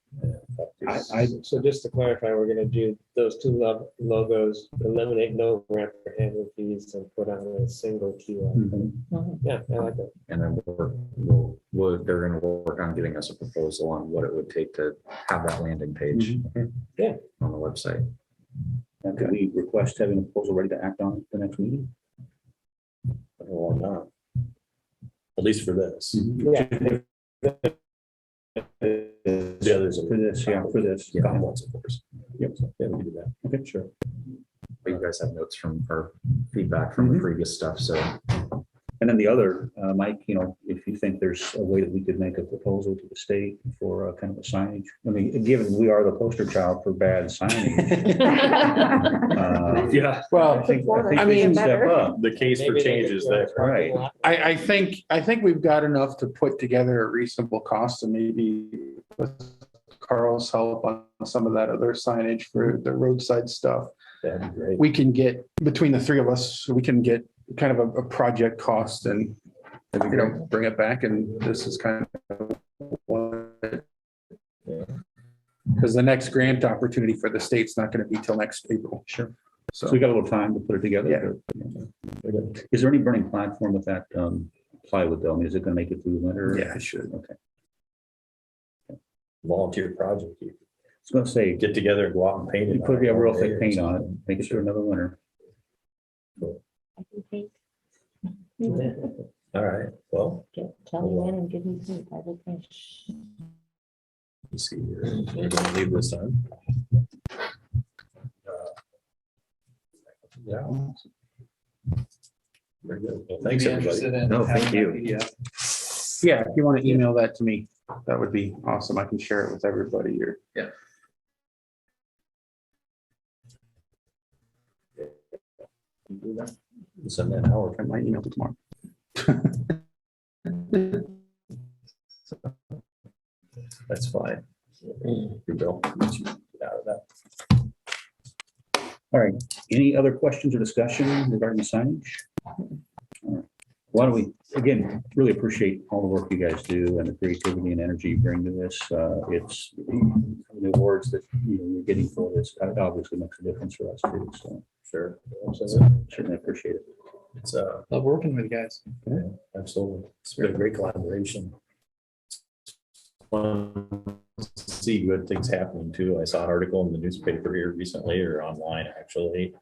So just to clarify, we're gonna do those two logos, eliminate no ramp or handling fees and put on a single QR. Mhm. Yeah, I like that. And then they're gonna work on giving us a proposal on what it would take to have that landing page Yeah. on the website. And could we request having a proposal ready to act on at the next meeting? Or not. At least for this. Yeah. The others. For this, yeah, for this. Yeah, of course. Yep. Yeah, we can do that. Okay, sure. But you guys have notes from or feedback from the previous stuff, so And then the other, Mike, if you think there's a way that we could make a proposal to the state for kind of a signage, I mean, given we are the poster child for bad signage. yeah. well, I think I we mean- should step up. The case for Maybe they change could is do a that. parking right. lot. I think we've got enough to put together a reasonable cost, and maybe with Carl's help on some of that other signage for the roadside stuff, That'd be great. we can get, between the three of us, we can get kind of a project cost and, bring it back, and this is kind of what. Because the next grant opportunity for the state's not going to be till next April. Sure. So So we got a little time to put it together. Yeah. Is there any burning platform with that plywood though? I mean, is it going to make it through the winter? yeah, it should. Okay. Volunteer project. You I was going to say, get together and go out and paint it. you put a real thick paint on it, make it through another winter. I can paint. All right, well, Tell me when and give me paint. I will paint. let's see here. We're gonna leave this on. Yeah. Very good. Well, thanks, Be everybody. interested in No, thank having you. that PDF. Yeah, if you want to email that to me, that would be awesome. I can share it with everybody here. Send that Howard. I might email it tomorrow. That's fine. You, Bill. Get out of that. All right, any other questions or discussion regarding the signage? All right. Why don't we, again, really appreciate all the work you guys do and the creativity and energy you bring to this. It's the awards that you're getting for this obviously makes a difference for us too. So Sure. certainly appreciate it. It's Love working with you guys. yeah, absolutely. It's been a great collaboration. Fun to see good things happening too. I saw an article in the newspaper here recently or online actually.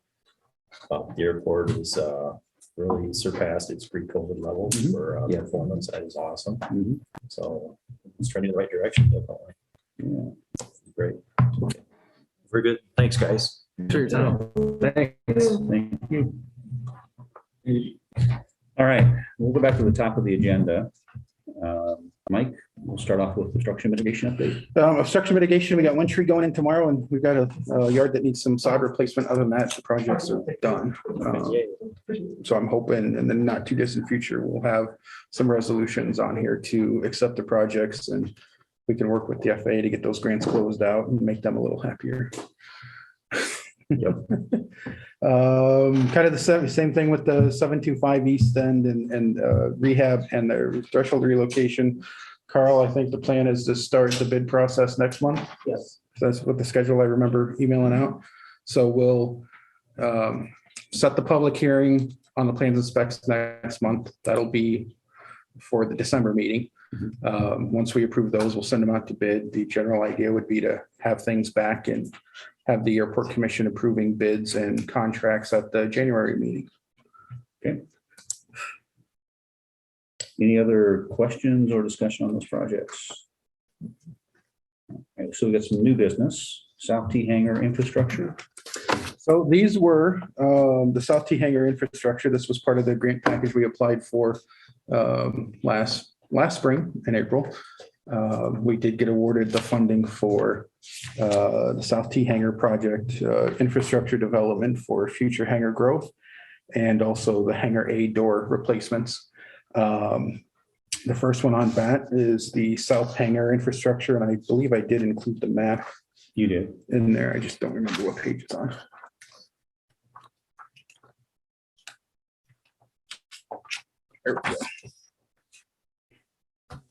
The airport is really surpassed its pre-COVID levels for performance. That is awesome. So it's trending in the right direction, definitely. Yeah. Great. Very good. Thanks, guys. Sure. Thanks. Thank you. All right, we'll go back to the top of the agenda. Mike, we'll start off with obstruction mitigation update. Obstruction mitigation, we got one tree going in tomorrow and we've got a yard that needs some sod replacement. Other than that, the projects are done. So I'm hoping in the not too distant future, we'll have some resolutions on here to accept the projects and we can work with the FAA to get those grants closed out and make them a little happier. Yep. Kind of the same thing with the 725 East End and rehab and their threshold relocation. Carl, I think the plan is to start the bid process next month. Yes. That's what the schedule I remember emailing out. So we'll set the public hearing on the plans and specs next month. That'll be for the December meeting. Once we approve those, we'll send them out to bid. The general idea would be to have things back and have the airport commission approving bids and contracts at the January meeting. Okay. Any other questions or discussion on those projects? Okay, so we got some new business, South T hangar infrastructure. So these were the South T hangar infrastructure. This was part of the grant package we applied for last spring in April. We did get awarded the funding for the South T hangar project, infrastructure development for future hangar growth, and also the hangar A door replacements. The first one on that is the South hangar infrastructure, and I believe I did include the map. You did. In there. I just don't remember what page it's on. There we go.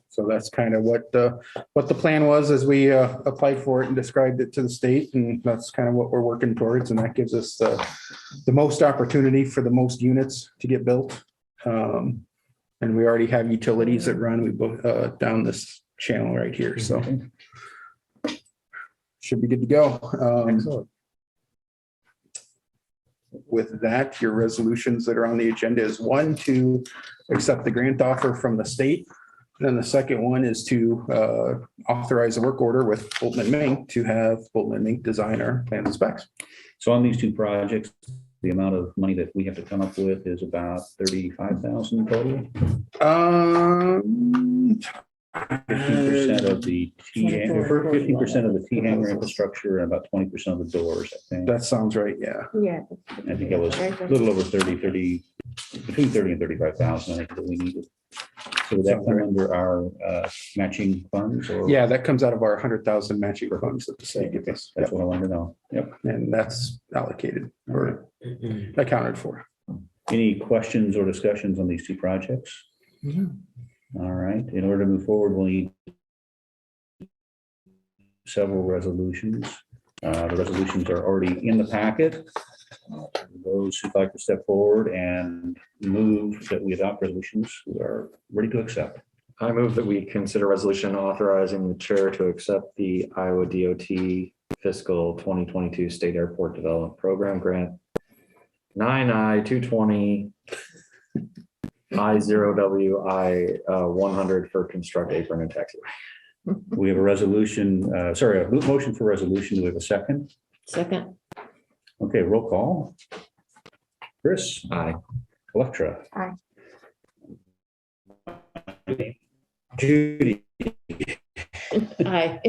So that's kind of what the plan was as we applied for it and described it to the state, and that's kind of what we're working towards, and that gives us the most opportunity for the most units to get built. And we already have utilities that run down this channel right here, so should be good to go. With that, your resolutions that are on the agenda is one, to accept the grant offer from the state. Then the second one is to authorize a work order with Bolton and Mink to have Bolton and Mink design our plans and specs. So on these two projects, the amount of money that we have to come up with is about 35,000 total. 15% of the T, 15% of the T hangar infrastructure and about 20% of the doors, I think. That sounds right, yeah. Yeah. I think it was a little over 30, between 30 and 35,000, I think that we needed. So would that come under our matching funds or? Yeah, that comes out of our 100,000 matching funds that the state gives us. That's what I wanted to know. Yep. And that's allocated or accounted for. Any questions or discussions on these two projects? All right, in order to move forward, we'll need several resolutions. The resolutions are already in the packet. Those who'd like to step forward and move that we adopt resolutions, we are ready to accept. I move that we consider resolution authorizing the chair to accept the Iowa DOT fiscal 2022 State Airport Development Program grant 9I-220 I0W I-100 for construct apron and taxiway. We have a resolution, a motion for resolution. Do we have a second? Second. Okay, roll call. Chris? Aye. Electra? Aye. Judy? Aye.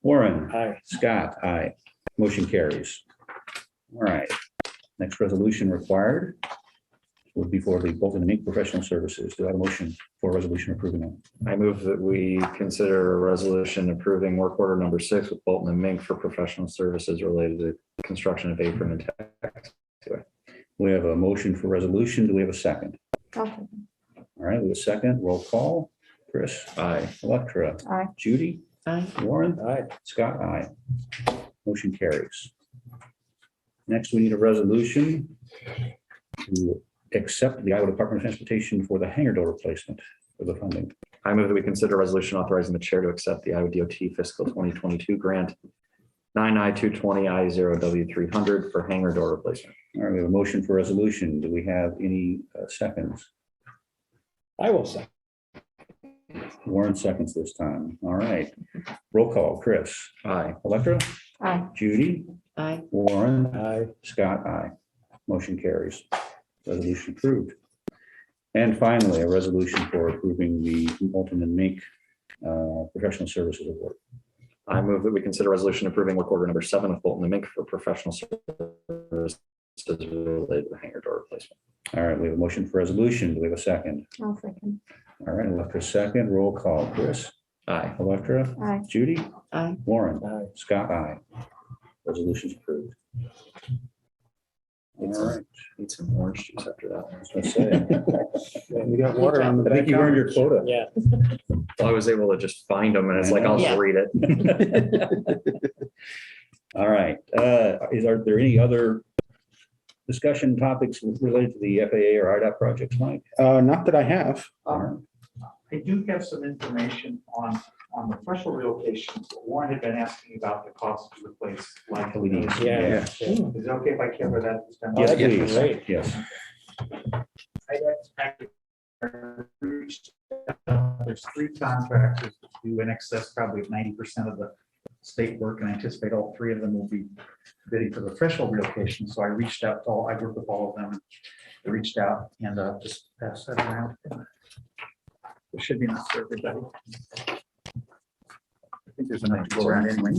Warren? Aye. Scott? Aye. Motion carries. All right. Next resolution required. would be for the Bolton and Mink Professional Services. Do I have a motion for a resolution approving it? I move that we consider a resolution approving work order number 6 with Bolton and Mink for professional services related to construction of apron and taxiway. We have a motion for resolution. Do we have a second? Okay. All right, we have a second. Roll call. Chris? Aye. Electra? Aye. Judy? Aye. Warren? Aye. Scott? Aye. Motion carries. Next, we need a resolution to accept the Iowa Department of Transportation for the hangar door replacement for the funding. I move that we consider a resolution authorizing the chair to accept the Iowa DOT fiscal 2022 grant 9I220I0W300 for hangar door replacement. All right, we have a motion for resolution. Do we have any seconds? I will say. Warren seconds this time. All right. Roll call. Chris? Aye. Electra? Aye. Judy? Aye. Warren? Aye. Scott? Aye. Motion carries. Resolution approved. And finally, a resolution for approving the Bolton and Mink Professional Services Award. I move that we consider resolution approving work order number 7 with Bolton and Mink for professional services related to the hangar door replacement. All right, we have a motion for resolution. Do we have a second? I'll second. All right, Electra second. Roll call. Chris? Aye. Electra? Aye. Judy? Aye. Warren? Aye. Scott? Aye. Resolution's approved. All right. Need some orange juice after that. I was gonna say, We got water on the I think back. you earned your quota. Yeah. I was able to just find them and it's like, I'll just Yeah. read it. All right, are there any other discussion topics related to the FAA or IDOT projects, Mike? Not that I have. All right. I do have some information on the special relocations. Warren had been asking about the cost to replace light LEDs. Yeah. Is it okay if I cover that this time? Yes, that'd be please. great. Yes. There's 3 contractors that do in excess probably of 90% of the state work, and I anticipate all 3 of them will be bidding for the threshold relocation. So I reached out to I worked with all of them. I reached out and just passed that around. There should be enough for everybody. I think there's enough to go around anyway.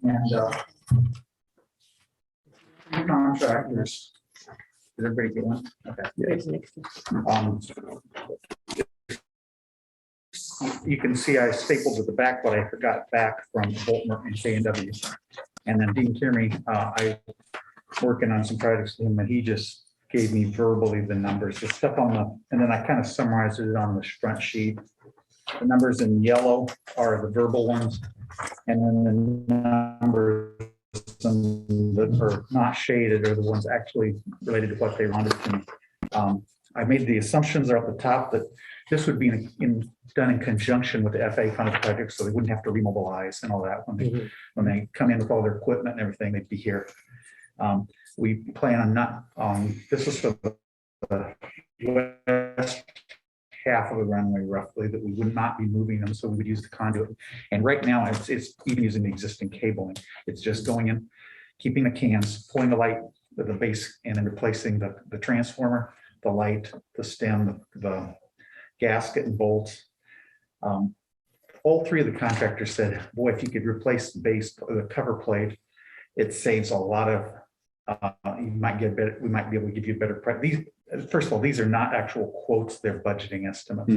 And contractors. Is everybody get one? Okay. There's next one. You can see I stapled at the back what I forgot back from Bolton and K&W. And then Dean Kearney, I working on some projects with him, and he just gave me verbally the numbers, the stuff on the, and then I kind of summarized it on the front sheet. The numbers in yellow are the verbal ones, and then the numbers that are not shaded are the ones actually related to what they wanted to. I made the assumptions are at the top that this would be done in conjunction with the FAA funded project, so they wouldn't have to remobilize and all that when they come in with all their equipment and everything, they'd be here. We plan on not, this is for the west half of the runway roughly, that we would not be moving them, so we would use the conduit. And right now, it's even using the existing cabling. It's just going in, keeping the cans, pulling the light with the base, and then replacing the transformer, the light, the stem, the gasket and bolts. All 3 of the contractors said, boy, if you could replace the base, the cover plate, it saves a lot of, you might get better, we might be able to give you a better price. These, first of all, these are not actual quotes, they're budgeting estimates.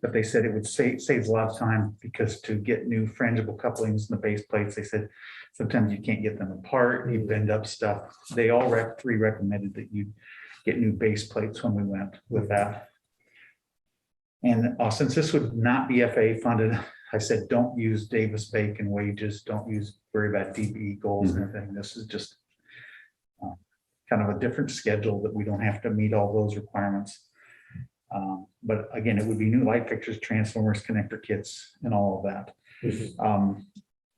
But they said it would saves a lot of time, because to get new frangible couplings in the base plates, they said sometimes you can't get them apart, you bend up stuff. They all 3 recommended that you get new base plates when we went with that. And since this would not be FAA funded, I said, don't use Davis-Bacon wages, don't worry about DBE goals and everything. This is just kind of a different schedule that we don't have to meet all those requirements. But again, it would be new light fixtures, transformers, connector kits, and all of that.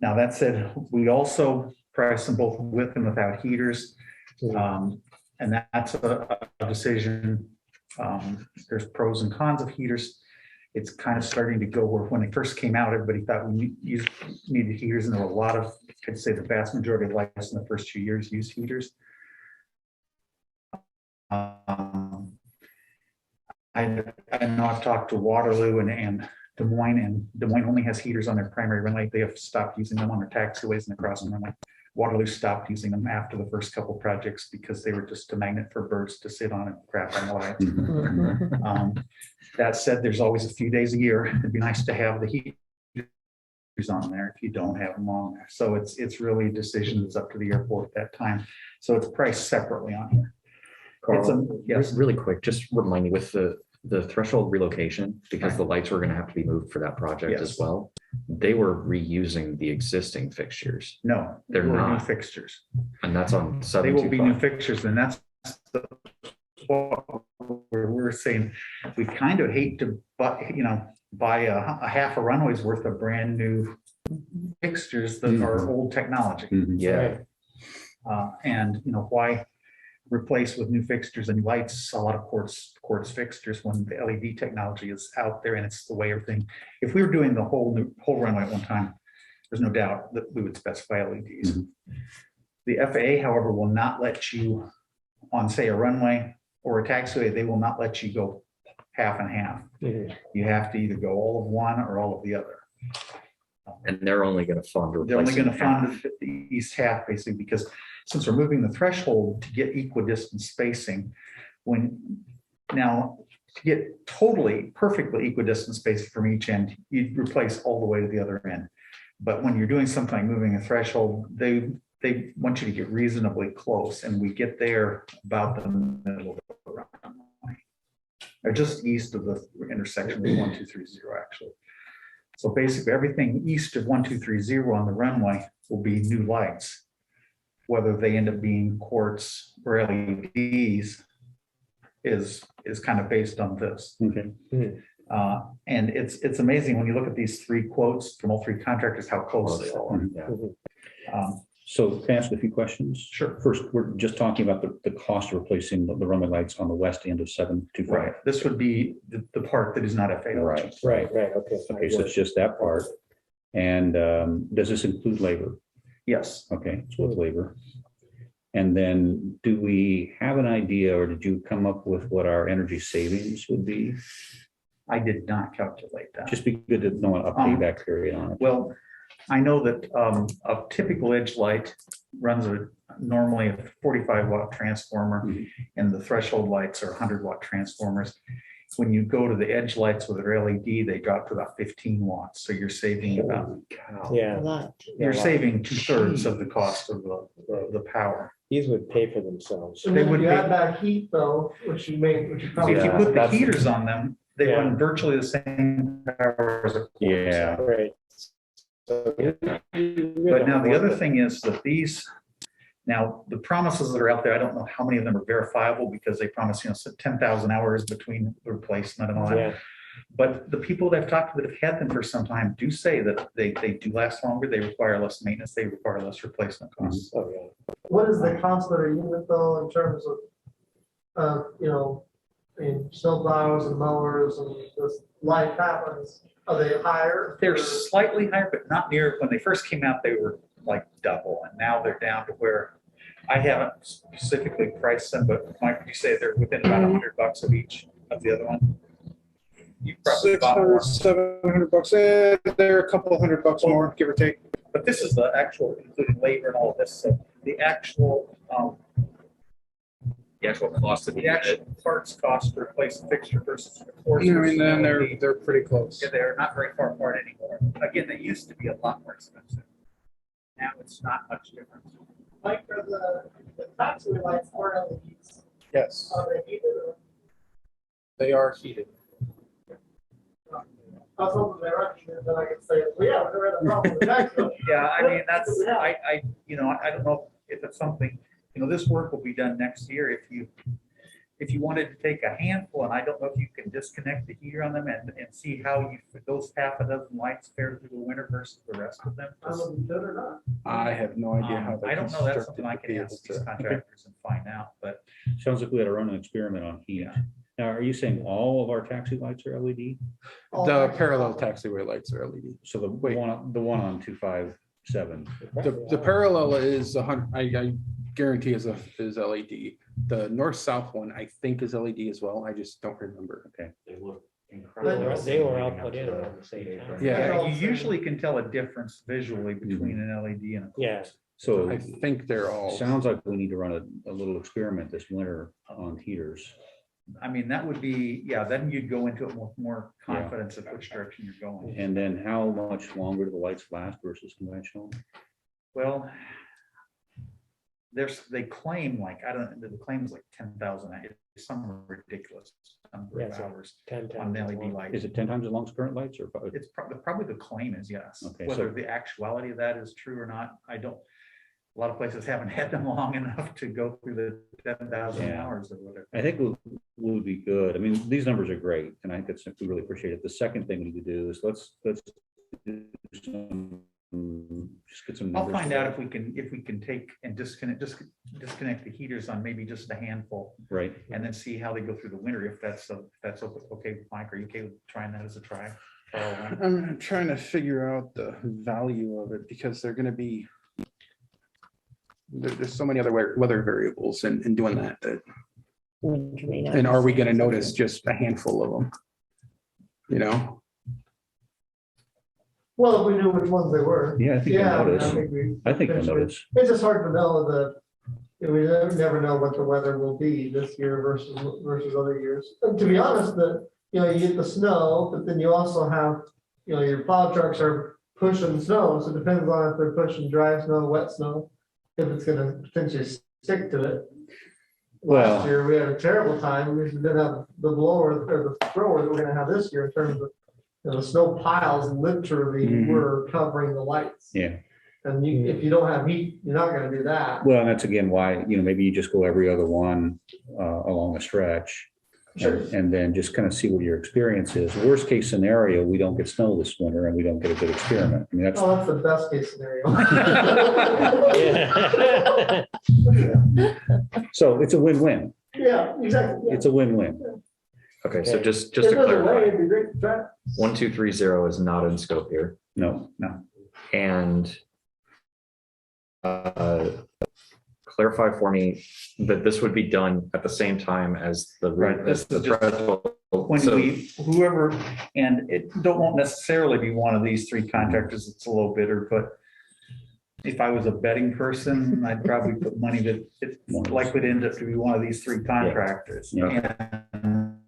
Now that said, we also price them both with and without heaters. And that's a decision. There's pros and cons of heaters. It's kind of starting to go where when they first came out, everybody thought we needed heaters, and there were a lot of, I'd say the vast majority of lights in the first 2 years use heaters. I know I've talked to Waterloo and Des Moines only has heaters on their primary runway. They have stopped using them on their taxiways and the crossing runway. Waterloo stopped using them after the first couple projects because they were just a magnet for birds to sit on and crap on the lights. That said, there's always a few days a year. It'd be nice to have the heat on there if you don't have them on there. So it's really a decision that's up to the airport at that time. So it's priced separately on here. It's a, yes, Really quick, just remind me with the threshold relocation, because the lights were gonna have to be moved for that project as Yes. well. They were reusing the existing fixtures, no, They're we're new not. fixtures. and that's on They will be new 725. fixtures, and that's the, where we're saying, we kind of hate to buy a half a runway's worth of brand new fixtures that are old technology. Yeah, And why replace with new fixtures and lights, a lot of quartz fixtures when the LED technology is out there and it's the way everything. If we were doing the whole runway at one time, there's no doubt that we would specify LEDs. The FAA, however, will not let you on, say, a runway or a taxiway, they will not let you go half and half. You have to either go all of one or all of the other. and they're only gonna fund. They're only replacing going to half. fund the east half basically, because since we're moving the threshold to get equidistant spacing, now to get totally perfectly equidistant spacing from each end, you'd replace all the way to the other end. But when you're doing something like moving a threshold, they want you to get reasonably close, and we get there about the middle of the runway. Or just east of the intersection with 1230 actually. So basically everything east of 1230 on the runway will be new lights. Whether they end up being quartz or LEDs is kind of based on this. Okay. And it's amazing when you look at these three quotes from all three contractors, how close they all are. Yeah. So can I ask a few questions? Sure. First, we're just talking about the cost of replacing the runway lights on the west end of 725. Right. This would be the part that is not FAA. Right. Right, okay. Okay, so it's just that part. And does this include labor? Yes. Okay, it's with labor. And then do we have an idea, or did you come up with what our energy savings would be? I did not calculate that. Just be good to know a payback period on it. Well, I know that a typical edge light runs normally a 45 watt transformer, and the threshold lights are 100 watt transformers. When you go to the edge lights with their LED, they drop to about 15 watts. So you're saving about, A Yeah, lot. you're saving 2/3 of the cost of the power. these would pay for themselves. And then would you be- add that heat though, which you probably. If you Yeah, put the that's- heaters on them, they Yeah. run virtually the same power as a quartz. Yeah. Right. So But now the other thing is that now the promises that are out there, I don't know how many of them are verifiable because they promise, 10,000 hours between the replacement and all that. Yeah, But the people that I've talked to that have had them for some time do say that they do last longer. They require less maintenance. They require less replacement costs. oh, yeah. What is the cost per unit though in terms of, snowplows and mowers and this light ones? Are they higher? They're slightly higher, but not near, when they first came out, they were like double. And now they're down to where I haven't specifically priced them, but Mike, would you say they're within about $100 of each of the other one? You probably bought more. $700. They're a couple $100 more, give or take. But this is the actual, including labor and all of this, so the actual cost of the actual parts cost to replace a fixture versus a quartz. I mean, then they're pretty close. Yeah, they're not very far apart anymore. Again, they used to be a lot more expensive. Now it's not much different. Like for the taxiway lights are LEDs, Yes, are they heated or? they are heated. I was hoping they were heated, then I could say, well, yeah, we're at a problem with taxiway. Yeah, I mean, that's, Yeah. I don't know if it's something, this work will be done next year. If you wanted to take a handful, and I don't know if you can disconnect the heater on them and see how those half a dozen lights fare through the winter versus the rest of them. I don't know if you should or not. I have no idea how. I don't know, that's constructed something I to be can able ask these to- contractors and find out, but Sounds like we had to run an experiment on heat. Yeah. Now, are you saying all of our taxi lights are LED? All The taxi parallel lights. taxiway lights are LED. So the Wait. one on 257. The parallel is 100, I guarantee is LED. The north-south one, I think, is LED as well. I just don't remember. Okay. They were all put in around the same time. Yeah. you usually can tell a difference visually between an LED and a Yeah. quartz. So I think they're all. sounds like we need to run a little experiment this winter on heaters. I mean, that would be, yeah, then you'd go into it with more confidence of which direction you're going. And then how much longer do the lights last versus conventional? Well, they claim like, I don't, the claim is like 10,000, it's some ridiculous number Yeah, of so hours 10 on times. the LED light. Is it 10 times as long as current lights or? It's probably the claim is yes. Okay, Whether so- the actuality of that is true or not, I don't. A lot of places haven't had them long enough to go through the 10,000 Yeah. hours or whatever. I think what would be good. I mean, these numbers are great and I think that's, we really appreciate it. The second thing we need to do is let's do some, just get some. I'll numbers find out together. if we can take and disconnect the heaters on maybe just a handful Right. and then see how they go through the winter. If that's okay, Mike, are you okay with trying that as a try? I'm trying to figure out the value of it because they're gonna be. There's so many other weather variables in doing that. winter may not And be are we same. gonna notice just a handful of them? You know, Well, if we knew which ones they were. Yeah, I think you'll Yeah, I notice. think we. I think you'll notice. It's just hard to know we never know what the weather will be this year versus other years. And to be honest, you get the snow, but then you also have, your plow trucks are pushing snow, so it depends on if they're pushing dry snow, wet snow, if it's gonna potentially stick to it. Well- Last year, we had a terrible time, we didn't have the blower or the thrower that we're gonna have this year in terms of, the snow piles literally Mhm. were covering the lights. Yeah. And if you don't have heat, you're not gonna do that. Well, and that's again why, maybe you just go every other one along a stretch. Sure. And then just kind of see what your experience is. Worst case scenario, we don't get snow this winter and we don't get a good experiment. I mean, that's, Oh, that's the best case scenario. so it's a win-win. Yeah, exactly. yeah. It's a win-win. Okay, so Okay. just If to there's a way, clarify, it'd be great to try. 1230 is not in scope here. No, And clarify for me that this would be done at the same time as the. Right, this as the is just- threshold. When So- whoever, and it won't necessarily be one of these three contractors, it's a little bitter, but if I was a betting person, I'd probably put money that it's likely to end up to be one of these three contractors. Yeah. And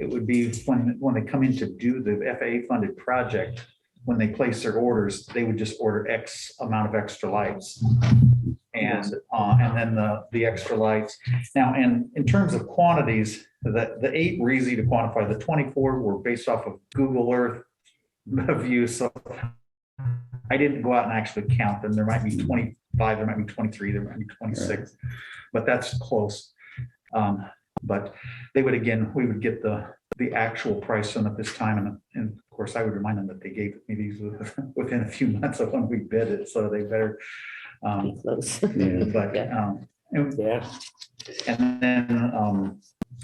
it would be when they come in to do the FAA funded project, when they place their orders, they would just order X amount of extra lights. And then the extra lights. Now, and in terms of quantities, the 8 were easy to quantify. The 24 were based off of Google Earth view. So I didn't go out and actually count them. There might be 25, there might be 23, there might be 26, but that's close. But they would, again, we would get the actual price on at this time. And of course, I would remind them that they gave me these within a few months of when we bid it. So they better. Be close. But, Yeah. Yeah, and then,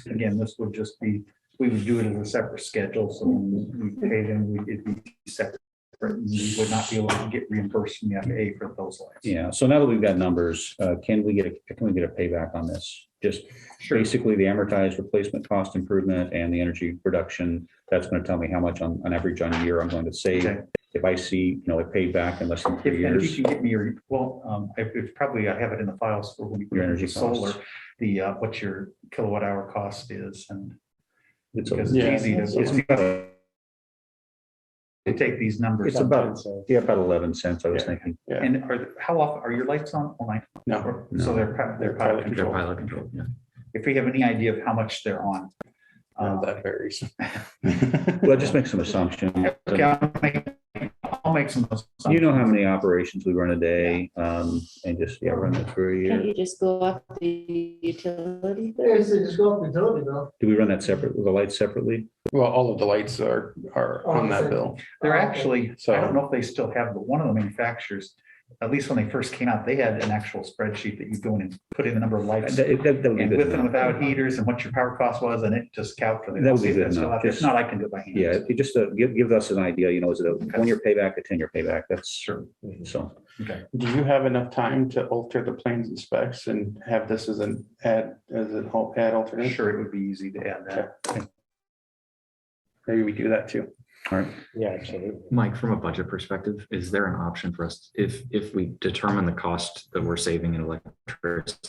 again, this would just be, we would do it as a separate schedule. So when we pay them, it'd be separate. We would not be able to get reimbursed from the FAA for those lights. yeah. So now that we've got numbers, can we get a payback on this? Just basically the amortized replacement cost improvement and the energy reduction. That's going to tell me how much on average on a year I'm going to save. Okay. If I see, it paid back in less than 3 If years. you can get me your, it's probably, I have it in the files for when you put Your in energy the solar, costs. what your kilowatt hour cost is, and It's because a- it's easy to take these numbers. It's about 11 cents, I was thinking. yeah. And how often are your lights on all night? No. So they're pilot They're control. pilot control, yeah. If we have any idea of how much they're on. That varies. Well, just make some assumptions. Okay, I'll make some. You know how many operations we run a day, and just, run that through a Can't year. you just go off the utility bill? Yeah, so just go up the utility bill. Do we run that separate, with the lights separately? Well, all of the lights are on that bill. They're actually, So- I don't know if they still have, but one of the manufacturers, at least when they first came out, they had an actual spreadsheet that you go in and put in the number of lights. That would be And good with and enough. without heaters and what your power cost was, and it just calculated. That would I'll be see if good that's still enough. out there. If Just- not, I can do it by hand. Yeah, it just give us an idea, is it a 1-year payback, a 10-year payback? That's Sure. so. Okay. Do you have enough time to alter the plans and specs and have this as an add alternate? Sure, it would be easy to add that. Maybe we do that too. All right. Yeah, absolutely. Mike, from a budget perspective, is there an option for us, if we determine the cost that we're saving in electricity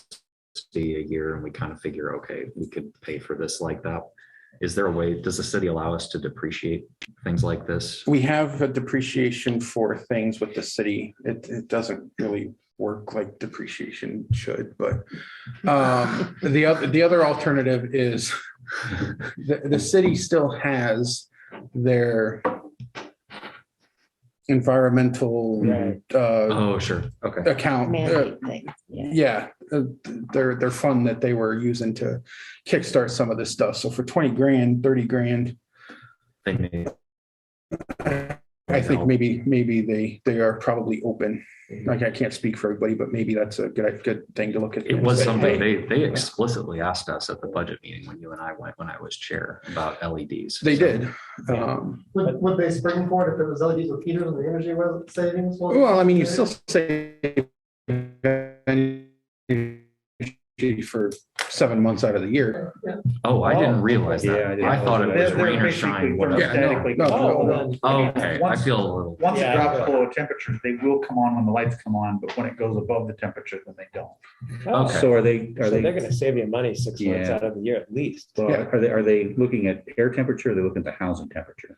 a year and we kind of figure, okay, we could pay for this like that? Is there a way, does the city allow us to depreciate things like this? We have a depreciation for things with the city. It doesn't really work like depreciation should, but the other alternative is the city still has their environmental Oh, sure. Okay. account. Mandate thing, yeah. Yeah, their fund that they were using to kickstart some of this stuff. So for 20 grand, 30 grand, They may- I think maybe they are probably open. Like, I can't speak for everybody, but maybe that's a good thing to look at. It was Say, something hey, they explicitly asked us at the budget meeting when you and I went, when I was chair, about LEDs. They So- did. Would they spring for it if it was LEDs with heaters and the energy savings? Well, I mean, you still save energy for 7 months out of the year. Oh, I didn't realize Yeah, I that. didn't I thought it was They're rain or basically shine. whatever. Yeah, no, thermostatically no, controlled. no, no. Oh, okay, I feel a little. Once it Yeah. drops below temperature, they will come on when the lights come on, but when it goes above the temperature, then they don't. Okay. So are they, So they're gonna save you money 6 months Yeah. out of the year at least. well, Yeah. are they looking at air temperature or are they looking at the housing temperature?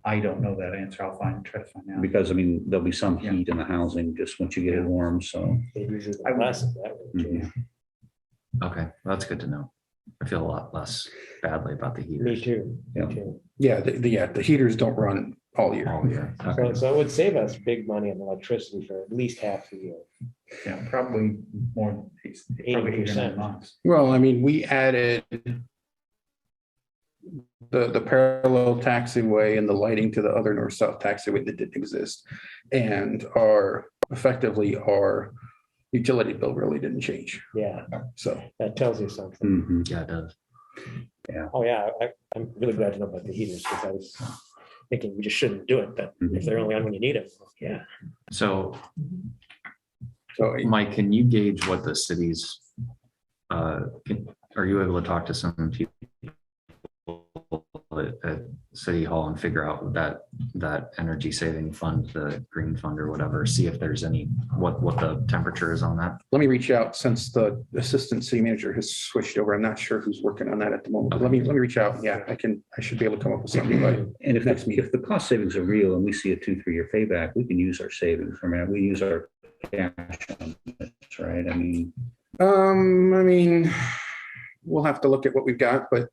I don't know that answer. Try to find out. Because I mean, there'll be some Yeah. heat in the housing just once you get it warm, so. They usually I would- less of that. would change. Mhm. Okay, that's good to know. I feel a lot less badly about the Me heaters. too. Yeah. Me too. Yeah, the heaters don't run all year. Oh, yeah. So, Okay. so it would save us big money on electricity for at least half the year. Yeah, probably more, probably 8 or 9 months. Well, I mean, we added the parallel taxiway and the lighting to the other north-south taxiway that didn't exist. And our utility bill really didn't change. Yeah, So, that tells you something. Mhm. Yeah, it does. Oh, yeah, I'm really glad to know about the heaters because I was thinking we just shouldn't do it, but if they're only on when you need them, yeah. So so Mike, can you gauge what the city's, are you able to talk to some people at City Hall and figure out that energy saving fund, the green fund or whatever, see if there's any, what the temperature is on that? let me reach out since the assistant city manager has switched over. I'm not sure who's working on that at the moment, but let me reach out. Yeah, I should be able to come up with something. But And Next meeting. if the cost savings are real and we see a 2-3 year payback, we can use our savings. I mean, we use our cash on this, right? I mean, we'll have to look at what we've got, but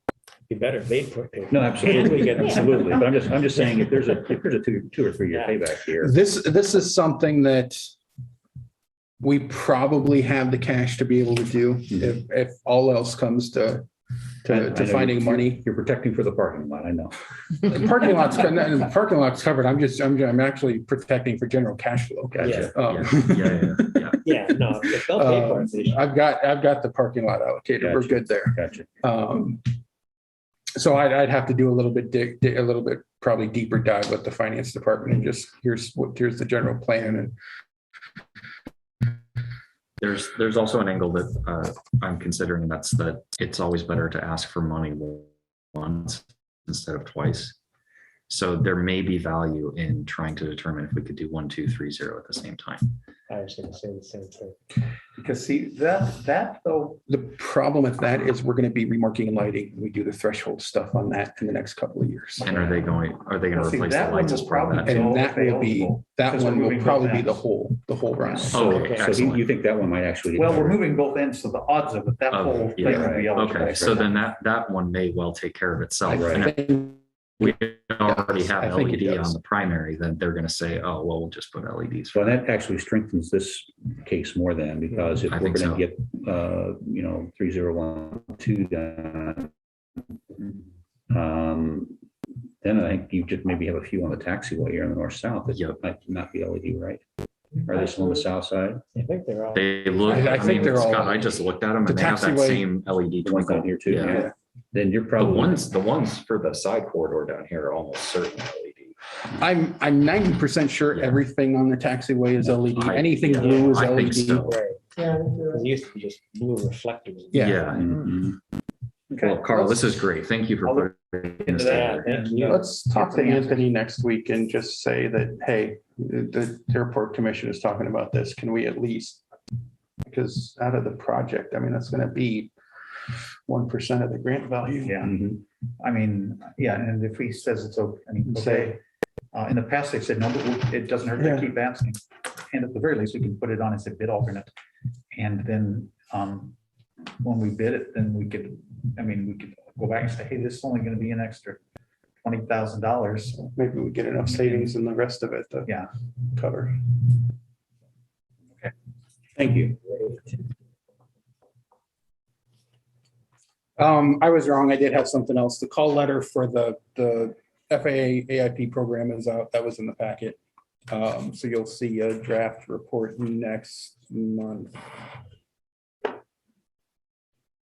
Be better if they put. no, absolutely, We get- absolutely. But I'm just saying if there's a 2 or 3 year Yeah. payback here. this is something that we probably have the cash to be able to do if all else comes to I know finding you're- money. You're protecting for the parking lot, I know. The parking lot's covered. I'm actually protecting for general cash flow. Gotcha. Yeah. Yeah, no, if they'll pay for it. they should. I've got the parking lot allocated. We're Gotcha. good there. Gotcha. So I'd have to do a little bit probably deeper dive with the finance department and just here's the general plan and There's also an angle that I'm considering, and that's that it's always better to ask for money once instead of twice. So there may be value in trying to determine if we could do 1, 2, 3, 0 at the same time. I was gonna say the same thing. Because see, that though, the problem with that is we're going to be remarking and lighting. We do the threshold stuff on that in the next couple of years. And are they going to See, replace the that one lights as will part of that? probably too? And that will be, that Because one we're will moving probably both be ends. the whole round. Oh, Okay. So excellent. you think that one might actually. well, we're moving both ends, so the odds of it, that Oh, whole thing yeah. will be eligible. Okay, so then that one may well take care of itself. Right. And if we already have I think it LED does. on the primary, then they're going to say, oh, well, we'll just put LEDs. So that actually strengthens this case more than, because if I we're think gonna so. get, 3012 done. Then I think you just maybe have a few on the taxiway here in the north-south that Yep. might not be LED, right? Are they still on the south side? I think they're all. They look, I I think mean, they're all- Scott, I just looked at them The and they have that taxiway- same LED The ones twinkle. down here too? Yeah. Then you're The probably. ones for the side corridor down here are almost certain LED. I'm 90% sure Yeah. everything on the taxiway is LED. I- Anything yeah, blue is I think LED. so. Right. Yeah. It used to be just blue reflectors. Yeah. Yeah. Mhm. Okay, Well, Carl, this is great. Thank you for I'll look Let's talk to Anthony next week and just say that, hey, the airport commission is talking about this. Can we at least? Because out of the project, I mean, that's gonna be 1% of the grant value. Yeah, I mean, yeah, and if he says it's okay, I mean, okay. In the past, they said, no, but it doesn't hurt to keep asking. And at the very least, we can put it on as a bid alternate. And then when we bid it, then we could go back and say, hey, this is only gonna be an extra $20,000. Maybe we get enough savings in the rest of it to cover. Okay, thank you. I was wrong. I did have something else. The call letter for the FAA AIP program is out. That was in the packet. So you'll see a draft report next month.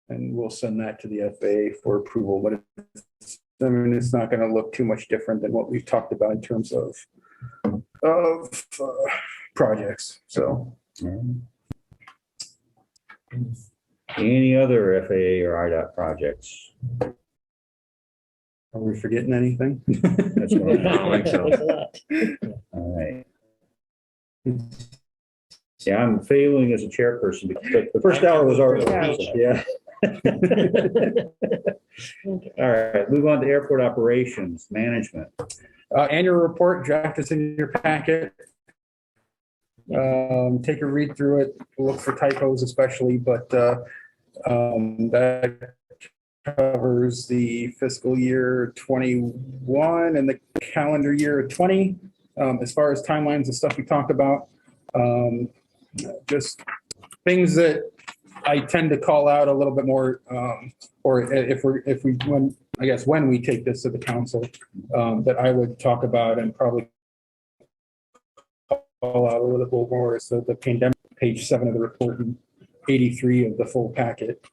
And we'll send that to the FAA for approval, but it's not going to look too much different than what we've talked about in terms of projects. So. Any other FAA or IDOT projects? Are we forgetting anything? That's what I don't think so. All right. Yeah, I'm failing as a chairperson because the first hour was already. Yeah. All right, move on to airport operations management. Annual report draft is in your packet. Take a read through it, look for typos especially, but that covers the fiscal year 21 and the calendar year 20. As far as timelines and stuff we talked about, just things that I tend to call out a little bit more, or when we take this to the council, that I would talk about and probably call out a little bit more. So the pandemic, page 7 of the report and 83 of the full packet.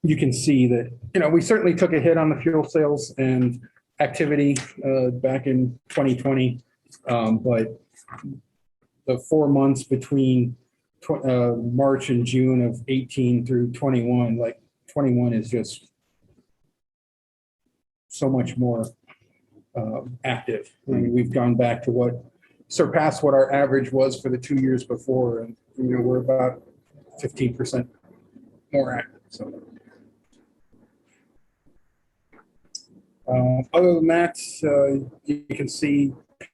You can see that, we certainly took a hit on the fuel sales and activity back in 2020. But the 4 months between March and June of 18 through 21, like 21 is just so much more active. I mean, we've gone back to surpassed what our average was for the 2 years before. And, we're about 15% more active. So, other than that, you can see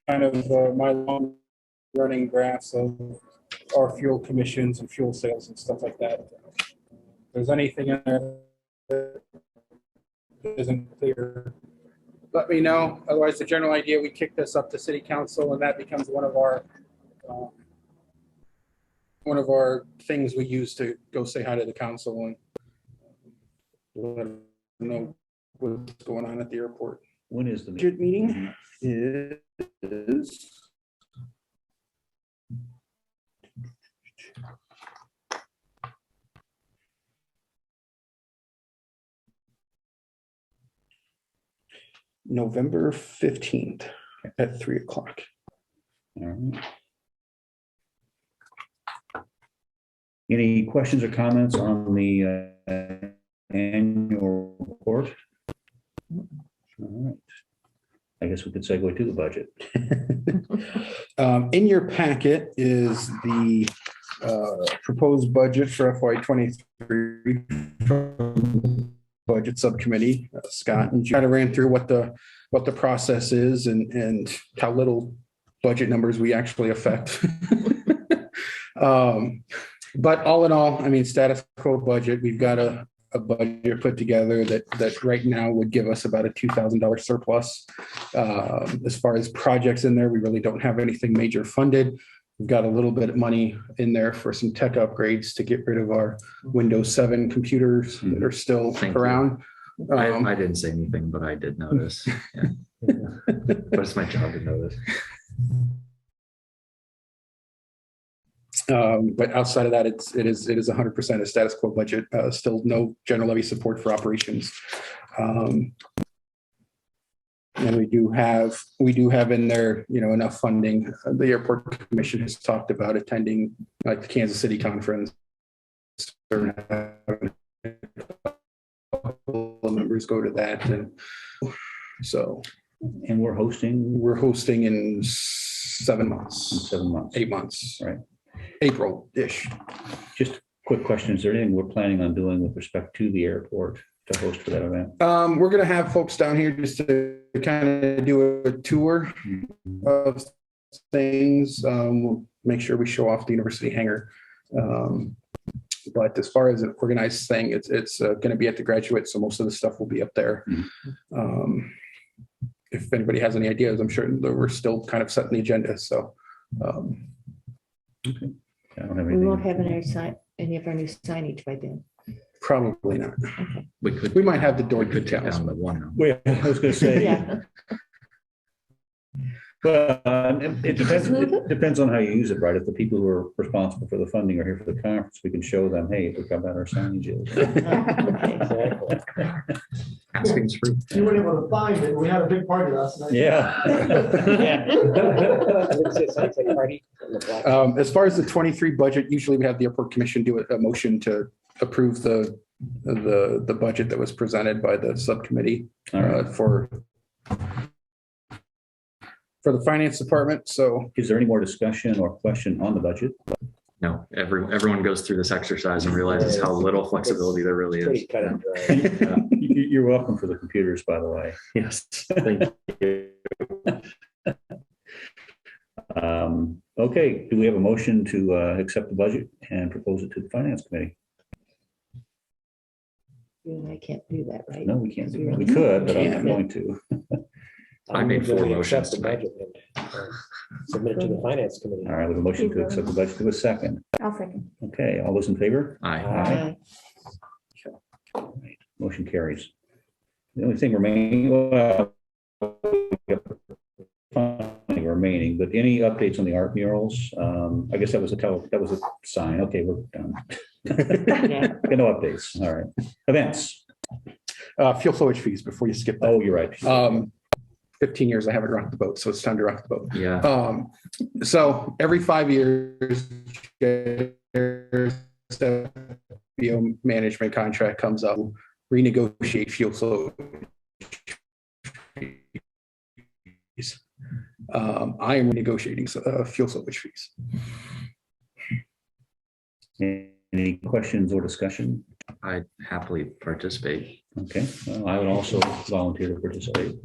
kind of my long running graphs of our fuel commissions and fuel sales and stuff like that. If there's anything in there that isn't clear, let me know. Otherwise, the general idea, we kick this up to city council and that becomes one of our things we use to go say hi to the council and let them know what's going on at the airport. When is the budget meeting? Is November 15th at 3 o'clock. All right. Any questions or comments on the annual report? All right. I guess we could segue to the budget. In your packet is the proposed budget for FY23 budget subcommittee. Scott and kind of ran through what the process is and how little budget numbers we actually affect. But all in all, I mean, status quo budget, we've got a budget put together that right now would give us about a $2,000 surplus. As far as projects in there, we really don't have anything major funded. We've got a little bit of money in there for some tech upgrades to get rid of our Windows 7 computers that are still around. I didn't say anything, but I did notice. Yeah. But it's my job to notice. But outside of that, it is 100% a status quo budget. Still no general levy support for operations. And we do have in there, enough funding. The airport commission has talked about attending like the Kansas City conference. Members registrations go to that. And so And we're hosting we're hosting in 7 months, 7 months. 8 months, Right. April-ish. Just quick question. Is there anything we're planning on doing with respect to the airport to host for that event? We're gonna have folks down here just to kind of do a tour of things. We'll make sure we show off the university hangar. But as far as an organized thing, it's gonna be at the Graduate, so most of the stuff will be up there. If anybody has any ideas, I'm sure that we're still kind of setting the agenda, so. Okay. I don't have We won't anything. have any of our new signage by then. Probably not. We might have the door we could take details. down the one. Well, I was gonna say, Yeah. well, it depends on how you use it, right? If the people who are responsible for the funding are here for the conference, we can show them, hey, look how bad our signage is. Okay. Exactly. Asking's free. You weren't able to find it. We had a big party last night. Yeah. As far as the 23 budget, usually we have the airport commission do a motion to approve the budget that was presented by the subcommittee All right. for the finance department. So Is there any more discussion or question on the budget? No, everyone goes through this exercise and realizes how little flexibility there really Pretty is. cut and dry. You're welcome for the computers, by the way. Yes, thank you. Okay, do we have a motion to accept the budget and propose it to the finance committee? You and I can't do that, right? No, we can't do that. We could, but I'm not going to. I made 4 Accept motions the tonight. budget and, Submit it to the finance committee. All right, we have a motion to accept the budget to a second. I'll second. Okay, all those in favor? Aye. All right, motion carries. The only thing remaining, but any updates on the art murals? I guess that was a sign. Okay, we're done. Yeah. No updates. All right. Events. fuel flowage fees before you skip that. Oh, you're right. 15 years I haven't rocked the boat, so it's time to rock the boat. Yeah. So every 5 years, there's a management contract comes up, renegotiate fuel flow. fees. I am renegotiating fuel flowage fees. Any questions or discussion? I'd happily participate. Okay, well, I would also volunteer to participate.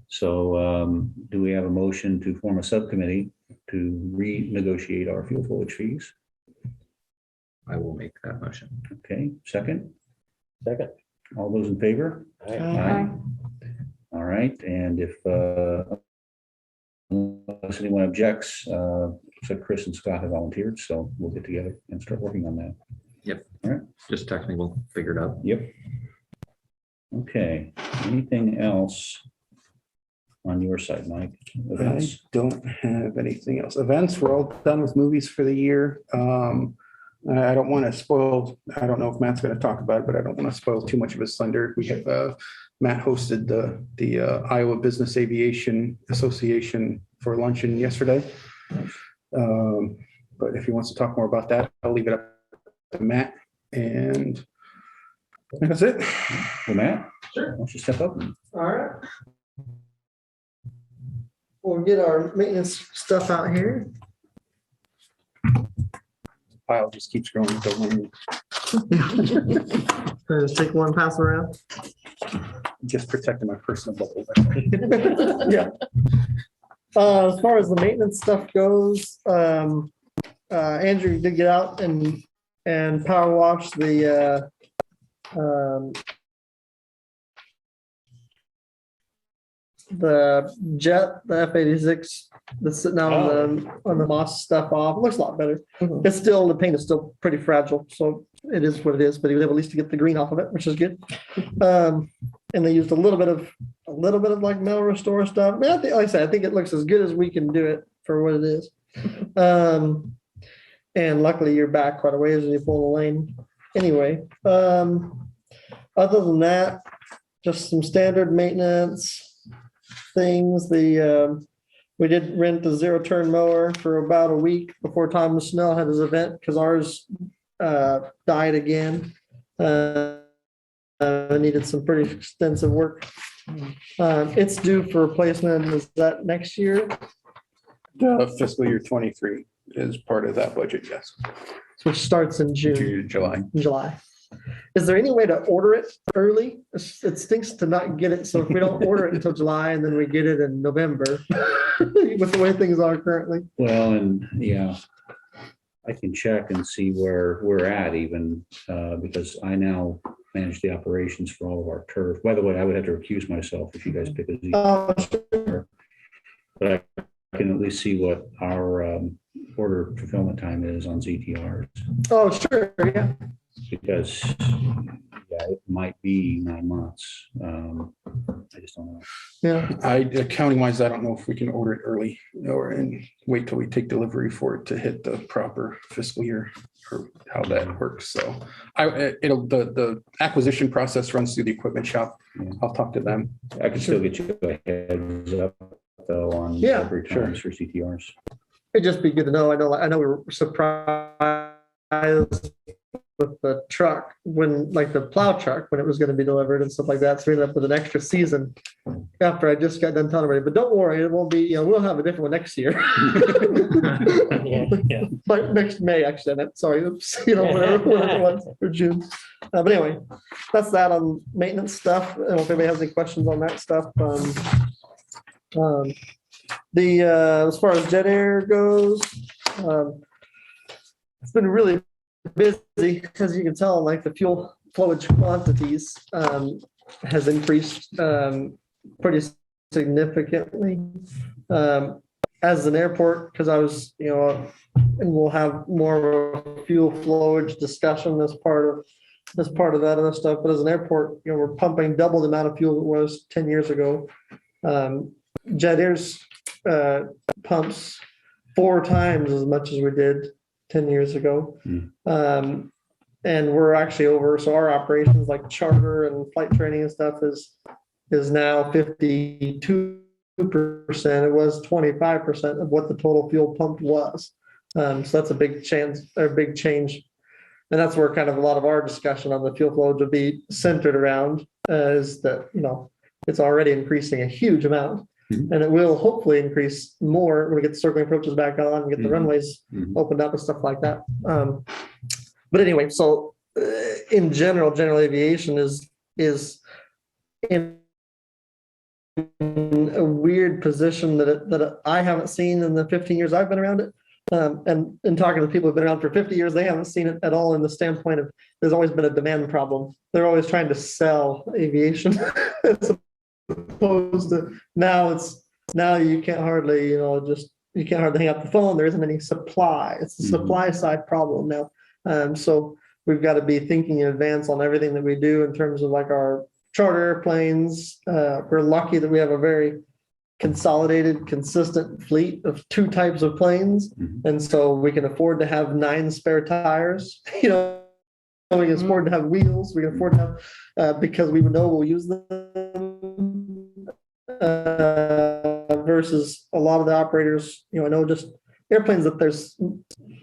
So do we have a motion to form a subcommittee to renegotiate our fuel flowage fees? I will make that motion. Okay, second, Second. all those in favor? Aye. Aye. All right, and if unless anyone objects, so Chris and Scott have volunteered, so we'll get together and start working on that. Yep. All right. Just technically we'll figure it out. Yep. Okay, anything else on your side, Mike? I Events? don't have anything else. Events, we're all done with movies for the year. I don't want to spoil, I don't know if Matt's going to talk about it, but I don't want to spoil too much of his thunder. We have, Matt hosted the Iowa Business Aviation Association for luncheon yesterday. But if he wants to talk more about that, I'll leave it up to Matt. And that's it. Well, Matt? Sure. Why don't you step up? All right. We'll get our maintenance stuff out here. Pile just keeps growing. Don't worry. Just take one pass around. Just protecting my personal bubble. Yeah. As far as the maintenance stuff goes, Andrew did get out and power wash the jet, the F-86 that's sitting out on the moss stuff off. Looks a lot better. It's still, the paint is still pretty fragile, so it is what it is, but he was able at least to get the green off of it, which is good. And they used a little bit of like metal restore stuff. I mean, I think, like I said, I think it looks as good as we can do it for what it is. And luckily you're back quite a ways when you pull the lane. Anyway, other than that, just some standard maintenance things. We did rent a zero turn mower for about a week before Thomas Snell had his event because ours died again. needed some pretty extensive work. It's due for replacement. Is that next year? Fiscal year 23 is part of that budget, yes. Which starts in June, July. July. Is there any way to order it early? It stinks to not get it. So if we don't order it until July and then we get it in November, with the way things are currently. Well, and yeah, I can check and see where we're at even, because I now manage the operations for all of our turf. By the way, I would have to recuse myself if you guys pick a Z. Sure. But I can at least see what our order fulfillment time is on ZTRs. Oh, sure, yeah. Because, yeah, it might be 9 months. I just don't know. Yeah. Accounting wise, I don't know if we can order it early or and wait till we take delivery for it to hit the proper fiscal year or how that works. So the acquisition process runs through the equipment shop. Yeah. I'll talk to them. I can still get you a heads up though on Yeah, delivery times for CTRs. It'd just be good to know. I know we were surprised with the truck when, like the plow truck, when it was going to be delivered and stuff like that. So we ended up with an extra season after I just got done telling everybody, but don't worry, it won't be, we'll have a different one next year. Yeah. Like next May, actually, sorry, whatever it was for June. But anyway, that's that on maintenance stuff. I don't know if anybody has any questions on that stuff. As far as jet air goes, it's been really busy, as you can tell, like the fuel flowage quantities has increased pretty significantly. As an airport, because I was, and we'll have more of a fuel flowage discussion as part of that other stuff. But as an airport, we're pumping double the amount of fuel it was 10 years ago. Jet Air's pumps 4 times as much as we did 10 years ago. And we're actually over, so our operations like charter and flight training and stuff is now 52%. It was 25% of what the total fuel pumped was. So that's a big change. And that's where kind of a lot of our discussion on the fuel flow would be centered around, is that, it's already increasing a huge amount. And it will hopefully increase more when we get the circling approaches back on and get the runways opened up and stuff like that. But anyway, so in general aviation is in a weird position that I haven't seen in the 15 years I've been around it. And in talking to people who've been around for 50 years, they haven't seen it at all in the standpoint of there's always been a demand problem. They're always trying to sell aviation. Opposed to now you can't hardly, you can't hardly hang up the phone. There isn't any supply. It's a supply side problem now. So we've got to be thinking in advance on everything that we do in terms of like our charter airplanes. We're lucky that we have a very consolidated, consistent fleet of 2 types of planes. And so we can afford to have 9 spare tires, we can afford to have wheels, we can afford to have, because we know we'll use them. Versus a lot of the operators, I know just airplanes that there's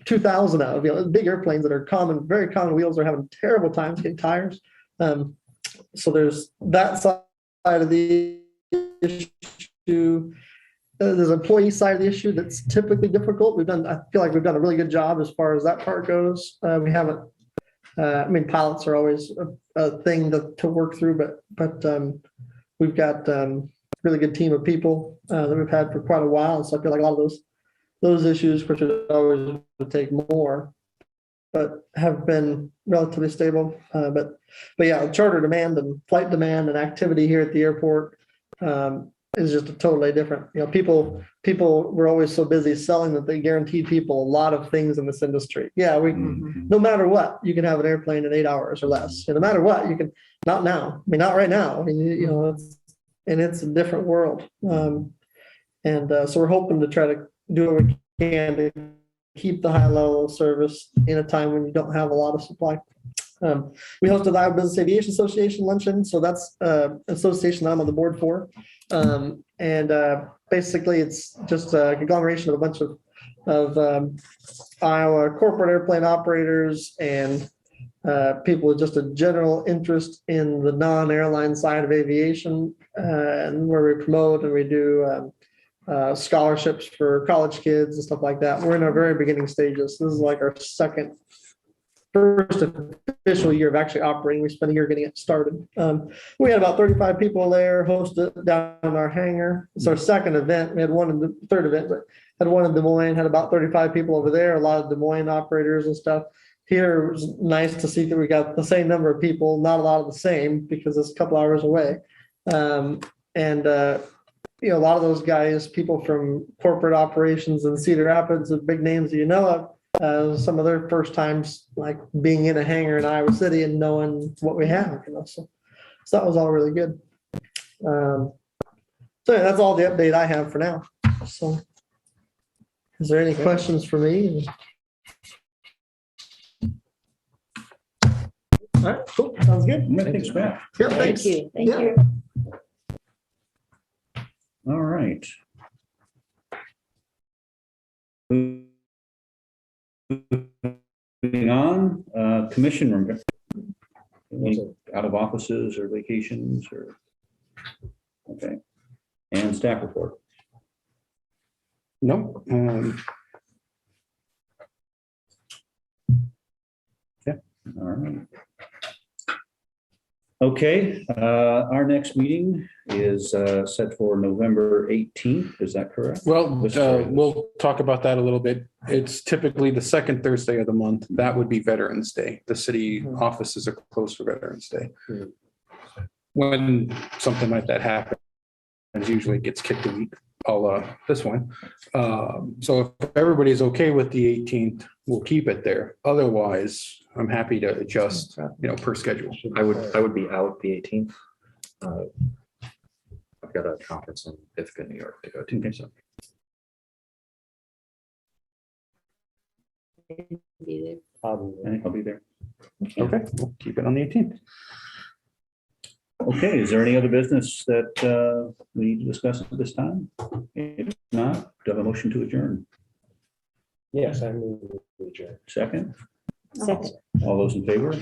2,000 of, big airplanes that are common, very common wheels are having terrible times getting tires. So there's that side of the issue. There's an employee side of the issue that's typically difficult. I feel like we've done a really good job as far as that part goes. We haven't, pilots are always a thing to work through, but we've got really good team of people that we've had for quite a while. So I feel like a lot of those issues, which would always take more, but have been relatively stable. But yeah, charter demand and flight demand and activity here at the airport is just a totally different. People were always so busy selling that they guaranteed people a lot of things in this industry. Yeah, no matter what, you can have an airplane in 8 hours or less. No matter what, you can. Not now. Not right now. It's a different world. So we're hoping to try to do what we can to keep the high level of service in a time when you don't have a lot of supply. We hosted the Iowa Business Aviation Association luncheon. So that's an association I'm on the board for. Basically it's just a conglomeration of a bunch of Iowa corporate airplane operators and people with just a general interest in the non-airline side of aviation, and where we promote and we do scholarships for college kids and stuff like that. We're in our very beginning stages. This is like our first official year of actually operating. We spent a year getting it started. We had about 35 people there, hosted down in our hangar. It's our second event. We had one in the third event, but had one in Des Moines, had about 35 people over there, a lot of Des Moines operators and stuff. Here it was nice to see that we got the same number of people, not a lot of the same because it's a couple hours away. You know, a lot of those guys, people from corporate operations in Cedar Rapids, the big names that you know of, some of their first times like being in a hangar in Iowa City and knowing what we have, you know, so that was all really good. So yeah, that's all the update I have for now. So is there any questions for me? All right, cool, sounds good. Thanks, Matt. Yeah, Thank thanks. you, thank Yeah. you. All right. Moving on, commission room. Any out of offices or vacations or, okay. And staff report. No, All right. Okay, our next meeting is set for November 18th. Is that correct? well, we'll talk about that a little bit. It's typically the second Thursday of the month. That would be Veterans Day. The city offices are closed for Veterans Day. When something like that happens, usually it gets kicked a week, this one. So if everybody's okay with the 18th, we'll keep it there. Otherwise, I'm happy to adjust, per schedule. I would be out the 18th. I've got a conference in Ithaca, New York to go to. So. Be I think I'll be there. Okay, we'll keep it on the 18th. Okay, is there any other business that we need to discuss at this time? If not, do I have a motion to adjourn? Yes, I move to adjourn. Second, there. Second. all those in favor?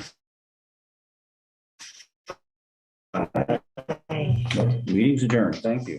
Aye. Meeting's adjourned. Thank you.